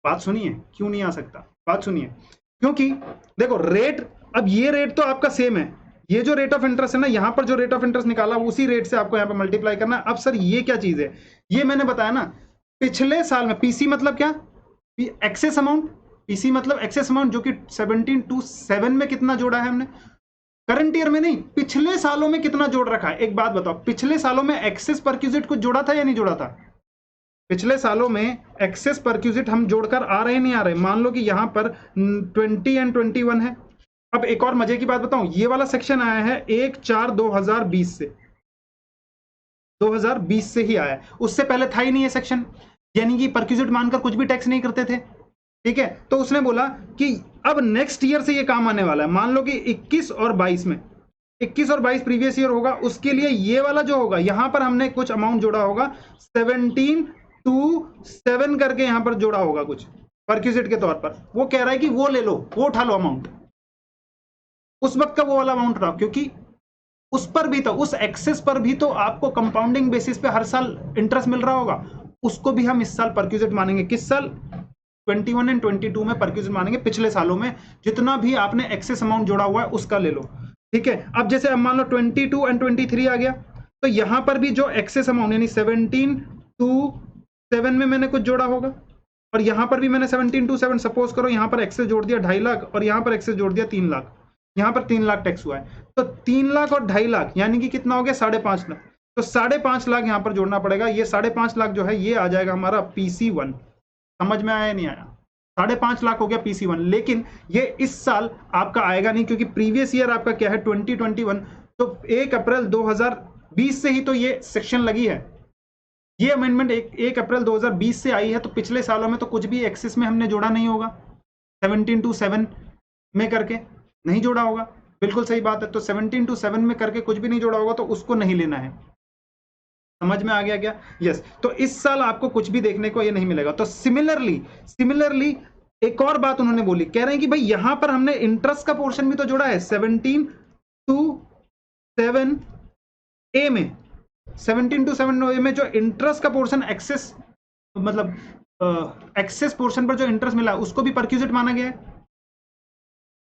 [SPEAKER 1] बात सुनिए, क्यों नहीं आ सकता, बात सुनिए। क्योंकि देखो रेट, अब ये रेट तो आपका सेम है, ये जो रेट ऑफ इंटरेस्ट है ना, यहां पर जो रेट ऑफ इंटरेस्ट निकाला उसी रेट से आपको यहां पर मल्टीप्लाई करना है। अब सर ये क्या चीज है? ये मैंने बताया ना, पिछले साल में पीसी मतलब क्या, एक्सेस अमाउंट, पीसी मतलब एक्सेस अमाउंट, जो कि 1727 में कितना जोड़ा है हमने, करंट ईयर में नहीं, पिछले सालों में कितना जोड़ रखा है। एक बात बताओ, पिछले सालों में एक्सेस परक्यूजिट को जोड़ा था या नहीं जोड़ा था? पिछले सालों में एक्सेस परक्यूजिट हम जोड़कर आ रहे नहीं आ रहे? मान लो कि यहां पर 20 एंड 21 है। अब एक और मजे की बात बताऊं, ये वाला सेक्शन आया है 1/4/2020 से, 2020 से ही आया है, उससे पहले था ही नहीं ये सेक्शन। यानी कि परक्यूजिट मानकर कुछ भी टैक्स नहीं करते थे, ठीक है। तो उसने बोला कि अब नेक्स्ट ईयर से ये काम आने वाला है। मान लो कि 21 और 22 में, 21 और 22 प्रीवियस ईयर होगा, उसके लिए ये वाला जो होगा यहां पर हमने कुछ अमाउंट जोड़ा होगा, 1727 करके यहां पर जोड़ा होगा कुछ परक्यूजिट के तौर पर। वो कह रहा है कि वो ले लो, वो उठा लो अमाउंट, उस वक्त का वो वाला अमाउंट उठाओ, क्योंकि उस पर भी तो, उस एक्सेस पर भी तो आपको कंपाउंडिंग बेसिस पे हर साल इंटरेस्ट मिल रहा होगा, उसको भी हम इस साल परक्यूजिट मानेंगे। किस साल? 21 एंड 22 में परक्यूजिट मानेंगे। पिछले सालों में जितना भी आपने एक्सेस अमाउंट जोड़ा हुआ है उसका ले लो, ठीक है। अब जैसे अब मान लो 22 एंड 23 आ गया, तो यहां पर भी जो एक्सेस अमाउंट यानी 1727 में मैंने कुछ जोड़ा होगा, और यहां पर भी मैंने 1727, सपोज करो यहां पर एक्सेस जोड़ दिया 2.5 लाख और यहां पर एक्सेस जोड़ दिया 3 लाख, यहां पर 3 लाख टैक्स हुआ है। तो 3 लाख और 2.5 लाख यानी कि कितना हो गया? 5.5 लाख। तो 5.5 लाख यहां पर जोड़ना पड़ेगा। ये 5.5 लाख जो है ये आ जाएगा हमारा PC1। समझ में आया नहीं आया? 5.5 लाख हो गया PC1। लेकिन ये इस साल आपका आएगा नहीं, क्योंकि प्रीवियस ईयर आपका क्या है 2021, तो 1 अप्रैल 2020 से ही तो ये सेक्शन लगी है। ये अमेंडमेंट 1 अप्रैल 2020 से आई है, तो पिछले सालों में तो कुछ भी एक्सेस में हमने जोड़ा नहीं होगा, 1727 में करके नहीं जोड़ा होगा। बिल्कुल सही बात है। तो 1727 में करके कुछ भी नहीं जोड़ा होगा, तो उसको नहीं लेना है। समझ में आ गया क्या? यस। तो इस साल आपको कुछ भी देखने को ये नहीं मिलेगा। तो सिमिलरली एक और बात उन्होंने बोली, कह रहे हैं कि भाई यहां पर हमने इंटरेस्ट का पोर्शन भी तो जोड़ा है 1727A में, 1727A में जो इंटरेस्ट का पोर्शन एक्सेस, मतलब एक्सेस पोर्शन पर जो इंटरेस्ट मिला उसको भी परक्यूजिट माना गया है,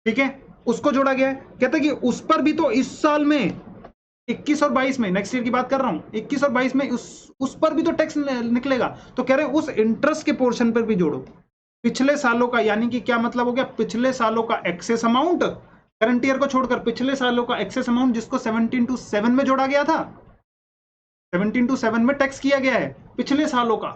[SPEAKER 1] ठीक है, उसको जोड़ा गया है। कहता है कि उस पर भी तो इस साल में 21 और 22 में, नेक्स्ट ईयर की बात कर रहा हूं, 21 और 22 में उस पर भी तो टैक्स निकलेगा। तो कह रहे हैं उस इंटरेस्ट के पोर्शन पर भी जोड़ो पिछले सालों का, यानी कि क्या मतलब हो गया, पिछले सालों का एक्सेस अमाउंट, करंट ईयर को छोड़कर पिछले सालों का एक्सेस अमाउंट जिसको 17/7 में जोड़ा गया था, 17/7 में टैक्स किया गया है पिछले सालों का,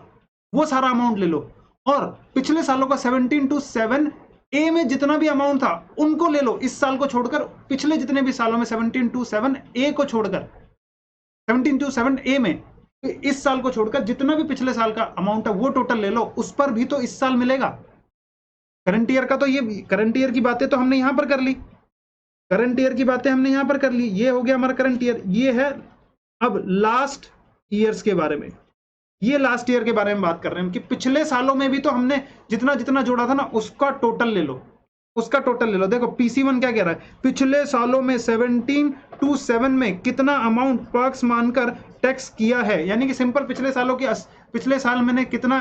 [SPEAKER 1] वो सारा अमाउंट ले लो। और पिछले सालों का 17/7 ए में जितना भी अमाउंट था उनको ले लो, इस साल को छोड़कर पिछले जितने भी सालों में 17/7 ए को छोड़कर, 17/7 ए में इस साल को छोड़कर जितना भी पिछले साल का अमाउंट है वो टोटल ले लो, उस पर भी तो इस साल मिलेगा। करंट ईयर का तो ये करंट ईयर की बातें तो हमने यहां पर कर ली, करंट ईयर की बातें हमने यहां पर कर ली, ये हो गया हमारा करंट ईयर। ये है अब लास्ट ईयर्स के बारे में, ये लास्ट ईयर के बारे में बात कर रहे हैं कि पिछले सालों में भी तो हमने जितना जितना जोड़ा था ना उसका टोटल ले लो, उसका टोटल ले लो। देखो PC1 क्या कह रहा है, पिछले सालों में 17/7 में कितना अमाउंट पर्क्स मानकर टैक्स किया है, यानी कि सिंपल पिछले सालों की, पिछले साल मैंने कितना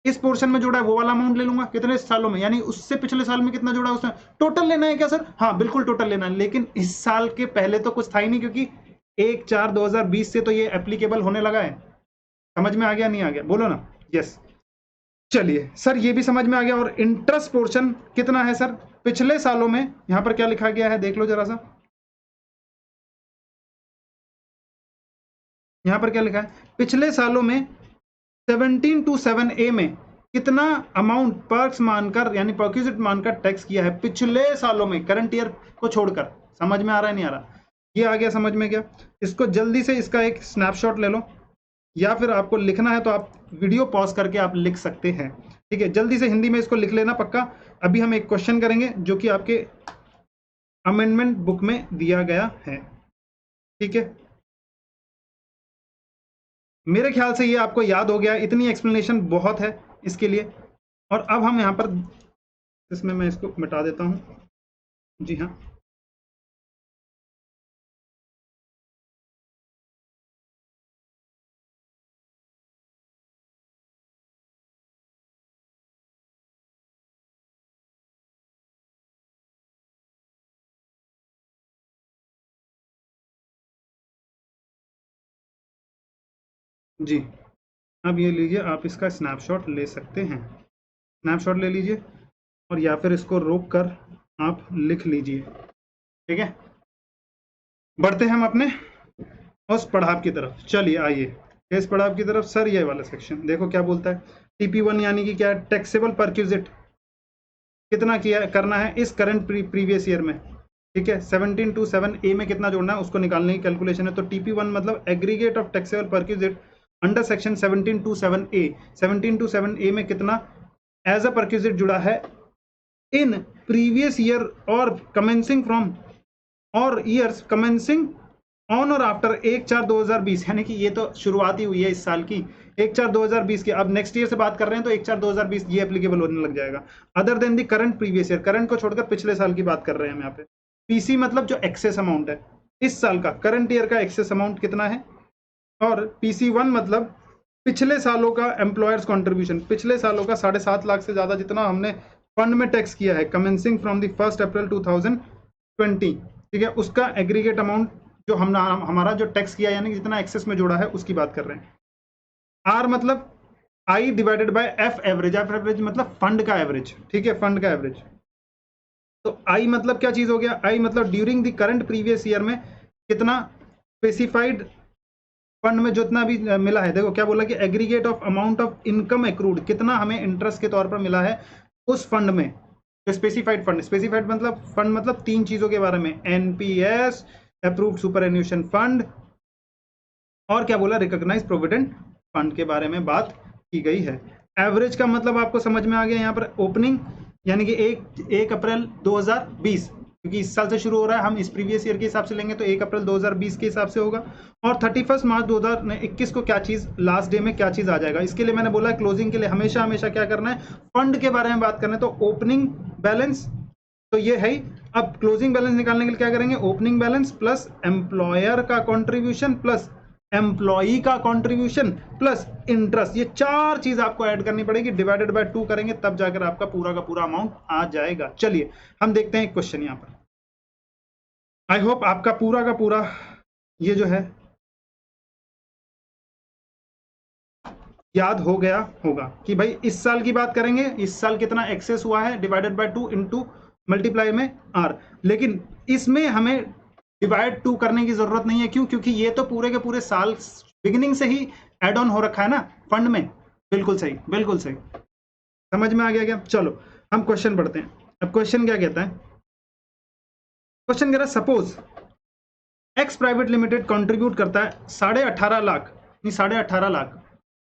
[SPEAKER 1] इस पोर्शन में जोड़ा है वो वाला अमाउंट ले लूंगा, कितने सालों में, यानी उससे पिछले साल में कितना जोड़ा उसने, टोटल लेना है क्या सर? हाँ बिल्कुल टोटल लेना है, लेकिन इस साल के पहले तो कुछ था ही नहीं, क्योंकि 1/4/2020 से तो ये एप्लीकेबल होने लगा है। समझ में आ गया नहीं आ गया, बोलो ना यस। चलिए सर ये भी समझ में आ गया। और इंटरेस्ट पोर्शन कितना है सर पिछले सालों में, यहां पर क्या लिखा गया है देख लो जरा सा, यहां पर क्या लिखा है, पिछले सालों में 17/7 ए में कितना अमाउंट पर्क्स मानकर यानी परक्विजिट मानकर टैक्स किया है पिछले सालों में, करंट ईयर को छोड़कर। समझ में आ रहा है नहीं आ रहा, ये आ गया समझ में क्या? इसको जल्दी से इसका एक स्नैपशॉट ले लो, या फिर आपको लिखना है तो आप वीडियो पॉज करके आप लिख सकते हैं, ठीक है? जल्दी से हिंदी में इसको लिख लेना पक्का। अभी हम एक क्वेश्चन करेंगे जो कि आपके अमेंडमेंट बुक में दिया गया है, ठीक है? मेरे ख्याल से ये आपको याद हो गया, इतनी एक्सप्लेनेशन बहुत है इसके लिए। और अब हम यहाँ पर, इसमें मैं इसको मिटा देता हूँ, जी हाँ, जी। अब ये लीजिए, आप इसका स्नैपशॉट ले सकते हैं, स्नैपशॉट ले लीजिए और या फिर इसको रोक कर आप लिख लीजिए, ठीक है? बढ़ते हैं हम अपने उस पढ़ाव की तरफ। चलिए आइए किस पढ़ाव की तरफ सर, ये वाला सेक्शन देखो क्या बोलता है। TP1 यानी कि क्या है, टैक्सेबल परक्विजिट कितना किया करना है इस करंट प्रीवियस ईयर में, ठीक है? 17/7 ए में कितना जोड़ना है उसको निकालने की कैलकुलेशन है। तो TP1 मतलब aggregate of taxable perquisite under section 17/7 ए, 17/7 ए में कितना एज अ परक्विजिट जुड़ा है इन प्रीवियस ईयर और कमेंसिंग फ्रॉम और ईयर्स कमेंसिंग ऑन और आफ्टर 1/4/2020, यानी कि ये तो शुरुआत ही हुई है इस साल की 1/4/2020 की। अब नेक्स्ट ईयर से बात कर रहे हैं तो 1/4/2020 ये एप्लीकेबल होने लग जाएगा। अदर देन दी करंट प्रीवियस ईयर, करंट को छोड़कर पिछले साल की बात कर रहे हैं हम यहाँ पे। PC मतलब जो एक्सेस अमाउंट है इस साल का, करंट ईयर का एक्सेस अमाउंट कितना है। और PC1 मतलब पिछले सालों का एम्प्लॉयर्स कॉन्ट्रीब्यूशन, पिछले सालों का 7.5 लाख से ज्यादा जितना हमने फंड में टैक्स किया है कमेंसिंग फ्रॉम द 1 अप्रैल 2020, ठीक है, उसका एग्रीगेट अमाउंट जो हमारा जो टैक्स किया यानी जितना एक्सेस में जोड़ा है उसकी बात कर रहे हैं। R मतलब I divided by F average, F average मतलब फंड का एवरेज, ठीक है, फंड का एवरेज। तो I मतलब क्या चीज हो गया, I मतलब during the current previous year में कितना स्पेसिफाइड फंड में जितना भी मिला है। देखो क्या बोला कि aggregate of amount of income accrued, कितना हमें इंटरेस्ट के तौर पर मिला है उस फंड में, तो स्पेसिफाइड फंड, स्पेसिफाइड मतलब फंड मतलब तीन चीजों के बारे में, NPS अप्रूव्ड सुपर एन्यूशन फंड, और क्या बोला रिकॉग्नाइज प्रोविडेंट फंड के बारे में बात की गई है। एवरेज का मतलब आपको समझ में आ गया, यहाँ पर ओपनिंग यानी कि 1 अप्रैल 2020, क्योंकि इस साल से शुरू हो रहा है, हम इस प्रीवियस ईयर के हिसाब से लेंगे तो 1 अप्रैल 2020 के हिसाब से होगा। और 31 मार्च 2021 को क्या चीज, लास्ट डे में क्या चीज आ जाएगा। इसके लिए मैंने बोला क्लोजिंग के लिए हमेशा हमेशा क्या करना है, फंड के बारे में बात करना है। तो ओपनिंग बैलेंस तो ये है ही। अब क्लोजिंग बैलेंस निकालने के लिए क्या करेंगे, ओपनिंग बैलेंस प्लस एम्प्लॉयर का कॉन्ट्रीब्यूशन प्लस एम्प्लॉई का कंट्रीब्यूशन प्लस इंटरेस्ट, ये चार चीज आपको ऐड करनी पड़ेगी, डिवाइडेड बाय 2 करेंगे तब जाकर आपका पूरा का पूरा अमाउंट आ जाएगा। चलिए हम देखते हैं एक क्वेश्चन यहाँ पर। आई होप आपका पूरा का पूरा ये जो है याद हो गया होगा कि भाई इस साल की बात करेंगे, इस साल कितना एक्सेस हुआ है डिवाइडेड बाय 2 इंटू मल्टीप्लाई में आर। लेकिन इसमें हमें डिवाइड 2 करने की जरूरत नहीं है। क्यों? क्योंकि ये तो पूरे के पूरे साल बिगिनिंग से ही एड ऑन हो रखा है ना फंड में। बिल्कुल सही, बिल्कुल सही। समझ में आ गया क्या? चलो हम क्वेश्चन पढ़ते हैं। अब क्वेश्चन क्या कहता है? क्वेश्चन कह रहा है suppose x private limited contribute करता है 18.5 लाख, 18.5 लाख,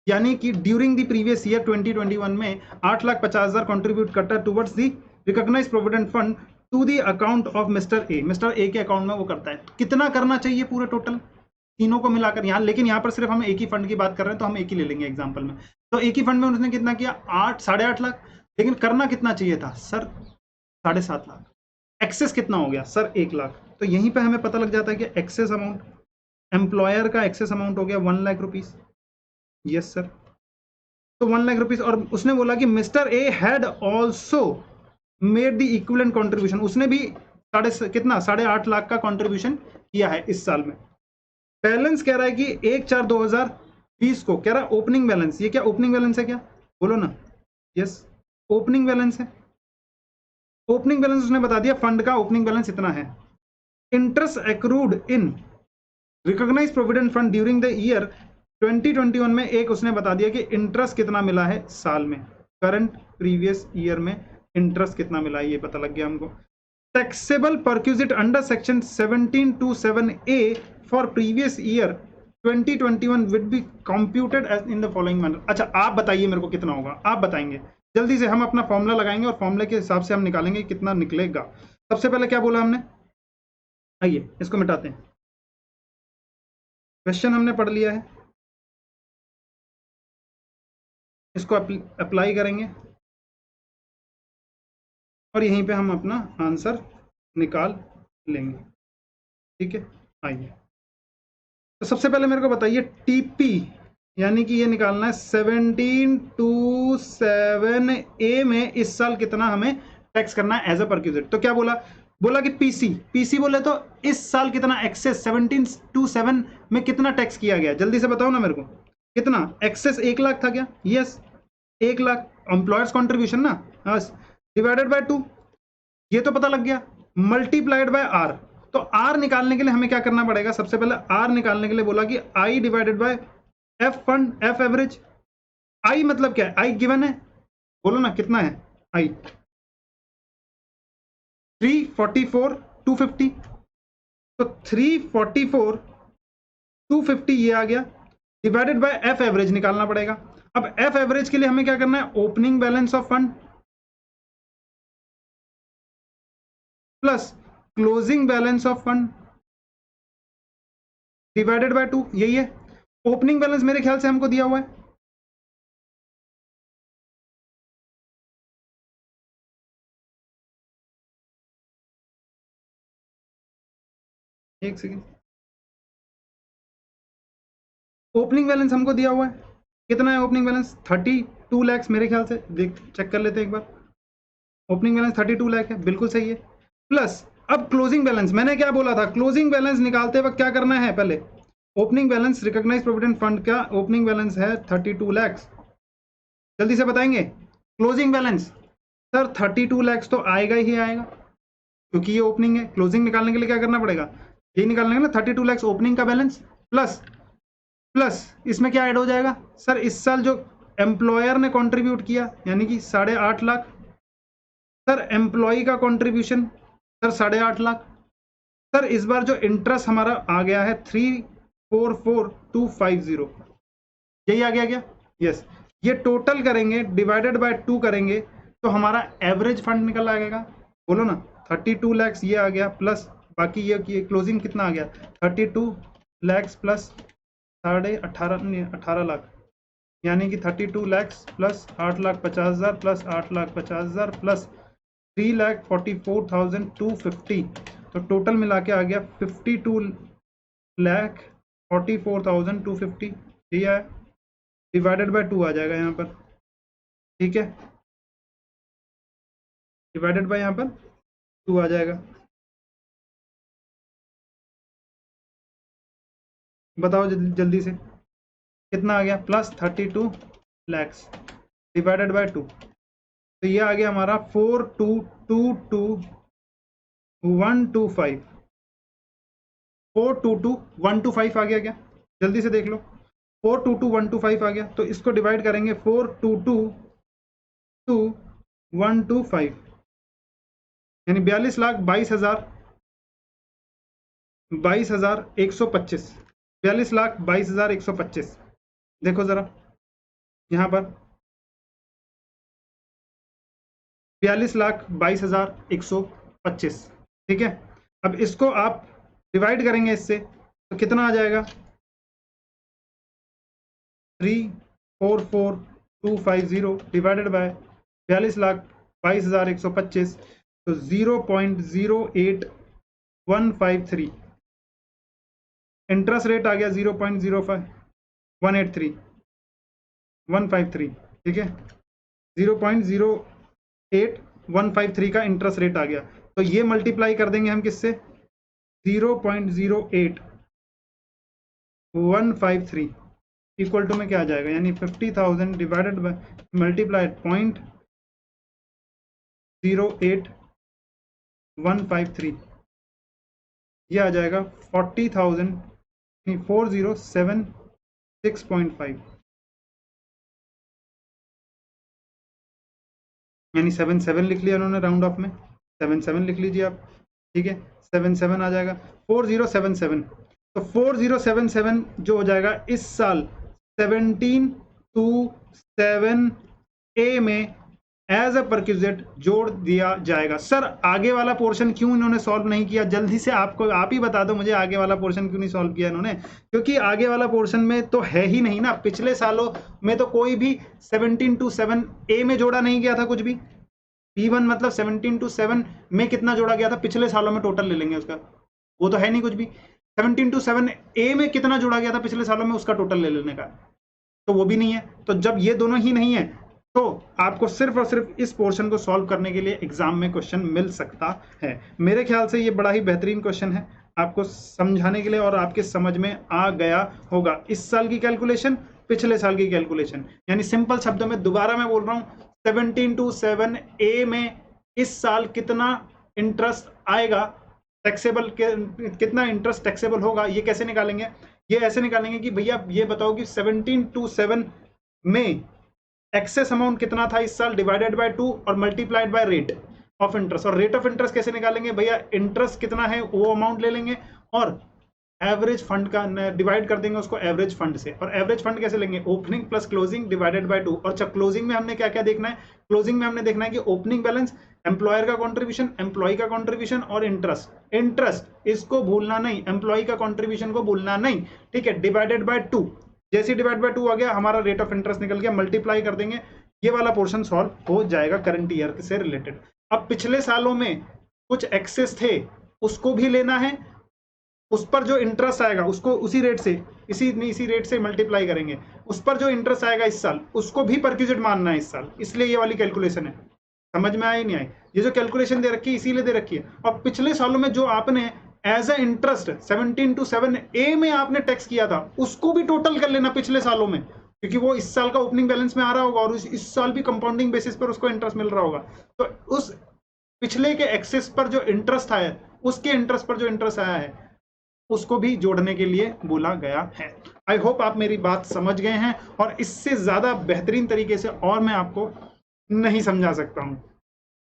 [SPEAKER 1] यानी कि ड्यूरिंग द प्रीवियस ईयर 2021 में 8,50,000 कंट्रीब्यूट करता है towards the recognised provident fund to the account of Mister A. Mister A के अकाउंट में वो करता है। कितना करना चाहिए पूरे टोटल तीनों को मिलाकर यहाँ? लेकिन यहाँ पर सिर्फ हम एक ही फंड की बात कर रहे हैं, तो हम एक ही ले लेंगे एग्जाम्पल में। तो एक ही फंड में उसने कितना किया? 8.5 लाख। लेकिन करना कितना चाहिए था सर? 7.5 लाख। एक्सेस कितना हो गया सर? 1 लाख। तो यहीं पे हमें पता लग जाता है कि एक्सेस अमाउंट, एम्प्लॉयर का एक्सेस अमाउंट हो गया 1 लाख रुपीज। Yes sir. तो 1 लाख रुपीज। और उसने बोला कि mister A had also made the equivalent contribution. उसने भी कितना 8.5 लाख का कॉन्ट्रीब्यूशन किया है इस साल में। बैलेंस कह रहा है कि 1/4/2020 को कह रहा है ओपनिंग बैलेंस। ये क्या ओपनिंग बैलेंस है? क्या बोलो ना? यस, ओपनिंग बैलेंस है। ओपनिंग बैलेंस उसने बता दिया, फंड का ओपनिंग बैलेंस इतना है। Interest accrued in recognised provident fund during the year 2021 में एक उसने बता दिया कि इंटरेस्ट कितना मिला है साल में। करंट प्रीवियस ईयर में इंटरेस्ट कितना मिला है ये पता लग गया हमको। Taxable perquisite under section 1727A for previous year 2021 would be computed as in the following manner. अच्छा आप बताइए मेरे को कितना होगा, आप बताएंगे जल्दी से। हम अपना फॉर्मूला लगाएंगे और फॉर्मूले के हिसाब से हम निकालेंगे कितना निकलेगा। सबसे पहले क्या बोला हमने? आइए इसको मिटाते हैं। क्वेश्चन हमने पढ़ लिया है, इसको अप्लाई करेंगे और यहीं पे हम अपना आंसर निकाल लेंगे। ठीक है, आइए। तो सबसे पहले मेरे को बताइए टीपी, यानी कि ये निकालना है 1727A में इस साल कितना हमें टैक्स करना है एज अ परक्यूजिट। तो क्या बोला? बोला कि पीसी, पीसी बोले तो इस साल कितना एक्सेस 1727 में कितना टैक्स किया गया? जल्दी से बताओ ना मेरे को। कितना एक्सेस? 1 लाख था क्या? यस, 1 लाख एम्प्लॉयर्स कॉन्ट्रीब्यूशन ना, बस डिवाइडेड बाय 2, ये तो पता लग गया, मल्टीप्लाइड बाय आर। तो आर निकालने के लिए हमें क्या करना पड़ेगा? सबसे पहले आर निकालने के लिए बोला कि I divided by F fund, F average. I मतलब क्या है? आई गिवन है, बोलो ना कितना है आई? 344,250। तो 344,250 ये आ गया, डिवाइडेड बाय एफ एवरेज निकालना पड़ेगा। अब एफ एवरेज के लिए हमें क्या करना है? Opening balance of fund plus closing balance of fund divided by 2, यही है। ओपनिंग बैलेंस मेरे ख्याल से हमको दिया हुआ है, एक सेकेंड। ओपनिंग बैलेंस हमको दिया हुआ है, कितना है ओपनिंग बैलेंस? 32 लैक्स मेरे ख्याल से। देख चेक कर लेते हैं एक बार। ओपनिंग बैलेंस 32 लाख है, बिल्कुल सही है। प्लस अब क्लोजिंग बैलेंस, मैंने क्या बोला था? क्लोजिंग बैलेंस निकालते वक्त क्या करना है? पहले opening balance recognised provident fund का ओपनिंग बैलेंस है 32 लैक्स। जल्दी से बताएंगे क्लोजिंग बैलेंस। सर 32 लैक्स तो आएगा ही आएगा क्योंकि ये ओपनिंग है। क्लोजिंग निकालने के लिए क्या करना पड़ेगा? ये निकालना है ना, 32 लैक्स ओपनिंग का बैलेंस प्लस प्लस इसमें क्या ऐड हो जाएगा? सर इस साल जो एम्प्लॉयर ने कंट्रीब्यूट किया यानी कि 8.5 लाख। सर एम्प्लॉय का कंट्रीब्यूशन सर 8.5 लाख। सर इस बार जो इंटरेस्ट हमारा आ गया है 344,250, यही आ गया क्या? यस। ये टोटल करेंगे डिवाइडेड बाय 2 करेंगे तो हमारा एवरेज फंड निकल आएगा। बोलो ना, 32 लैक्स ये आ गया प्लस बाकी ये क्लोजिंग कितना आ गया? 32 लैक्स प्लस 18.5 लाख, यानी कि 32 लैक्स प्लस 8,50,000 प्लस 8,50,000 प्लस 3,44,250। तो टोटल मिला के आ गया 52,44,250। यही है, डिवाइडेड बाय 2 आ जाएगा यहाँ पर। ठीक है, डिवाइडेड बाय यहाँ पर 2 आ जाएगा। बताओ जल्दी से कितना आ गया, प्लस 32 लैक्स डिवाइडेड बाय 2, तो ये आ गया हमारा 4222125 4222125 आ गया क्या, जल्दी से देख लो 4222125 आ गया, तो इसको डिवाइड करेंगे 4222125 यानी 42,22,125 42,22,125। देखो जरा यहां पर 42,22,125, ठीक है। अब इसको आप डिवाइड करेंगे इससे तो कितना आ जाएगा 344,250 डिवाइडेड बाय 42,22,125, तो 0.08153 इंटरेस्ट रेट आ गया 0.05153, ठीक है 0.08153 का इंटरेस्ट रेट आ गया, तो ये मल्टीप्लाई कर देंगे हम किससे 0.08153 इक्वल टू में क्या आ जाएगा, यानी 50,000 डिवाइडेड बाय मल्टीप्लाई 0.08153, ये आ जाएगा 40,076.5 यानी 77 लिख लिया उन्होंने राउंड ऑफ में, 77 लिख लीजिए आप, ठीक है 77 आ जाएगा 4077, तो 4077 जो हो जाएगा इस साल 1727A में एज अ परक्यूजेट जोड़ दिया जाएगा। सर आगे वाला पोर्शन क्यों इन्होंने सॉल्व नहीं किया, जल्दी से आप ही बता दो मुझे, आगे वाला पोर्शन क्यों नहीं सॉल्व किया इन्होंने, क्योंकि आगे वाला पोर्शन में तो है ही नहीं ना, पिछले सालों में तो कोई भी 1727A में जोड़ा नहीं गया था कुछ भी, P1 मतलब 1727 में कितना जोड़ा गया था पिछले सालों में, टोटल ले लेंगे उसका, वो तो है नहीं कुछ भी। 1727A में कितना जोड़ा गया था पिछले सालों में, उसका टोटल ले लेने का, तो वो भी नहीं है। तो जब ये दोनों ही नहीं है तो आपको सिर्फ और सिर्फ इस पोर्शन को सॉल्व करने के लिए एग्जाम में क्वेश्चन मिल सकता है। मेरे ख्याल से ये बड़ा ही बेहतरीन क्वेश्चन है आपको समझाने के लिए, और आपके समझ में आ गया होगा इस साल की कैलकुलेशन पिछले साल की कैलकुलेशन, यानी सिंपल शब्दों में दोबारा मैं बोल रहा हूं 1727A में इस साल कितना इंटरेस्ट आएगा, टैक्सेबल कितना इंटरेस्ट टैक्सेबल होगा, ये कैसे निकालेंगे, ये ऐसे निकालेंगे कि भैया ये बताओ कि 1727 में एक्सेस अमाउंट कितना था इस साल डिवाइडेड बाय 2 और multiplied by rate of interest, और रेट ऑफ इंटरेस्ट कैसे निकालेंगे भैया, इंटरेस्ट कितना है वो अमाउंट ले लेंगे और एवरेज फंड का डिवाइड कर देंगे उसको एवरेज फंड से, और एवरेज फंड कैसे लेंगे, opening plus closing divided by 2, और अच्छा क्लोजिंग में हमने क्या क्या देखना है, क्लोजिंग में हमने देखना है कि ओपनिंग बैलेंस, एम्प्लॉयर का कंट्रीब्यूशन, एम्प्लॉय का कंट्रीब्यूशन और इंटरेस्ट इसको भूलना नहीं, एम्प्लॉय का कंट्रीब्यूशन को भूलना नहीं, ठीक है, डिवाइडेड बाय 2, जैसे डिवाइड बाय 2 आ गया हमारा रेट ऑफ इंटरेस्ट निकल गया, मल्टीप्लाई कर देंगे, ये वाला पोर्शन सॉल्व हो जाएगा करंट ईयर से रिलेटेड। अब पिछले सालों में कुछ एक्सेस थे उसको भी लेना है, उस पर जो इंटरेस्ट आएगा उसको उसी रेट से इसी रेट से मल्टीप्लाई करेंगे, उस पर जो इंटरेस्ट आएगा इस साल उसको भी परक्यूजेट मानना है इस साल, इसलिए ये वाली कैलकुलेशन है। समझ में आई नहीं आई, ये जो कैलकुलेशन दे रखी है इसीलिए दे रखी है, और पिछले सालों में जो आपने एज अ इंटरेस्ट 1727A में आपने टैक्स किया था उसको भी टोटल कर लेना पिछले सालों में, क्योंकि वो इस साल का ओपनिंग बैलेंस में आ रहा होगा और इस साल भी कंपाउंडिंग बेसिस पर उसको इंटरेस्ट मिल रहा होगा, तो उस पिछले के एक्सेस पर जो इंटरेस्ट आया उसके इंटरेस्ट पर जो इंटरेस्ट आया है उसको भी जोड़ने के लिए बोला गया है। आई होप आप मेरी बात समझ गए हैं, और इससे ज्यादा बेहतरीन तरीके से और मैं आपको नहीं समझा सकता हूं।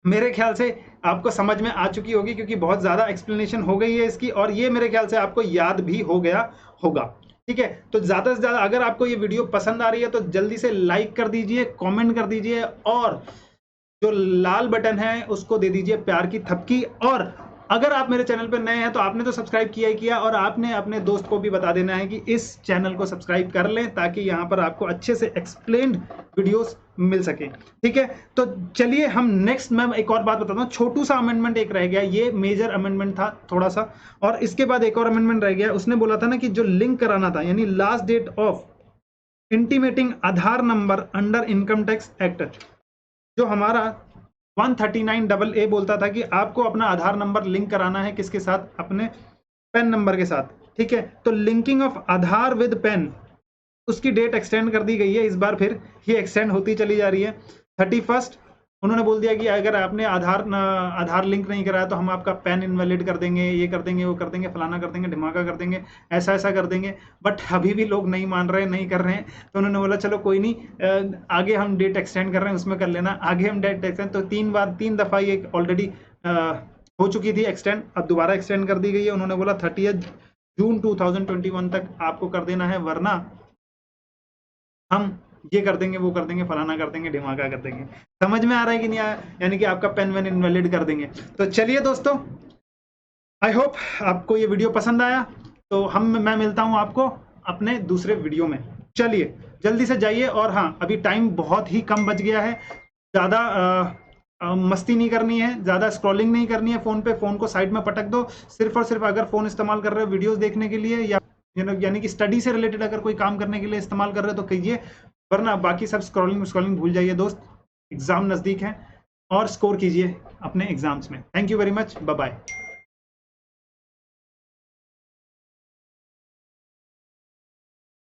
[SPEAKER 1] मेरे ख्याल से आपको समझ में आ चुकी होगी क्योंकि बहुत ज्यादा एक्सप्लेनेशन हो गई है इसकी, और ये मेरे ख्याल से आपको याद भी हो गया होगा, ठीक है। तो ज्यादा से ज्यादा अगर आपको ये वीडियो पसंद आ रही है तो जल्दी से लाइक कर दीजिए, कमेंट कर दीजिए, और जो लाल बटन है उसको दे दीजिए प्यार की थपकी, और अगर आप मेरे चैनल पर नए हैं तो आपने तो सब्सक्राइब किया ही किया, और आपने अपने दोस्त को भी बता देना है कि इस चैनल को सब्सक्राइब कर लें ताकि यहाँ पर आपको अच्छे से एक्सप्लेन्ड वीडियोस मिल सके, ठीक है। तो चलिए हम नेक्स्ट, मैं एक और बात बताता हूँ, छोटू सा अमेंडमेंट एक रह गया, ये मेजर अमेंडमेंट था थोड़ा सा, और इसके बाद एक और अमेंडमेंट रह गया। उसने बोला था ना कि जो लिंक कराना था, यानी last date of intimating Aadhaar number under income tax act, जो हमारा 139AA बोलता था कि आपको अपना आधार नंबर लिंक कराना है किसके साथ, अपने पैन नंबर के साथ, ठीक है। तो linking of Aadhaar with PAN, उसकी डेट एक्सटेंड कर दी गई है, इस बार फिर ये एक्सटेंड होती चली जा रही है। 31 उन्होंने बोल दिया कि अगर आपने आधार लिंक नहीं कराया तो हम आपका पेन इनवैलिड कर देंगे, ये कर देंगे, वो कर देंगे, फलाना कर देंगे, ढिमाका कर देंगे, ऐसा ऐसा कर देंगे। बट अभी भी लोग नहीं मान रहे हैं, नहीं कर रहे हैं। तो उन्होंने बोला चलो कोई नहीं, आगे हम डेट एक्सटेंड कर रहे हैं, उसमें कर लेना। आगे हम डेट एक्सटेंड, तो 3 दफा ये ऑलरेडी हो चुकी थी एक्सटेंड, अब दोबारा एक्सटेंड कर दी गई है। उन्होंने बोला 30 जून 2021 तक आपको कर देना है, वरना हम ये कर देंगे, वो कर देंगे, फलाना कर देंगे, ढिमाका कर देंगे। समझ में आ रहा है कि नहीं आया? यानी कि आपका पेन वेन इनवैलिड कर देंगे। तो चलिए दोस्तों, आई होप आपको ये वीडियो पसंद आया। तो मैं मिलता हूं आपको अपने दूसरे वीडियो में। चलिए जल्दी से जाइए, और हाँ अभी टाइम बहुत ही कम बच गया है, ज़्यादा मस्ती नहीं करनी है, ज़्यादा स्क्रॉलिंग नहीं करनी है फ़ोन पे। फ़ोन को साइड में पटक दो। सिर्फ और सिर्फ अगर फ़ोन इस्तेमाल कर रहे हो वीडियोस देखने के लिए, या यानी कि स्टडी से रिलेटेड अगर कोई काम करने के लिए इस्तेमाल कर रहे हो तो कीजिए, वरना बाकी सब स्क्रॉलिंग भूल जाइए दोस्त। एग्जाम नज़दीक है, और स्कोर कीजिए अपने एग्जाम्स में। Thank you very much, bye bye.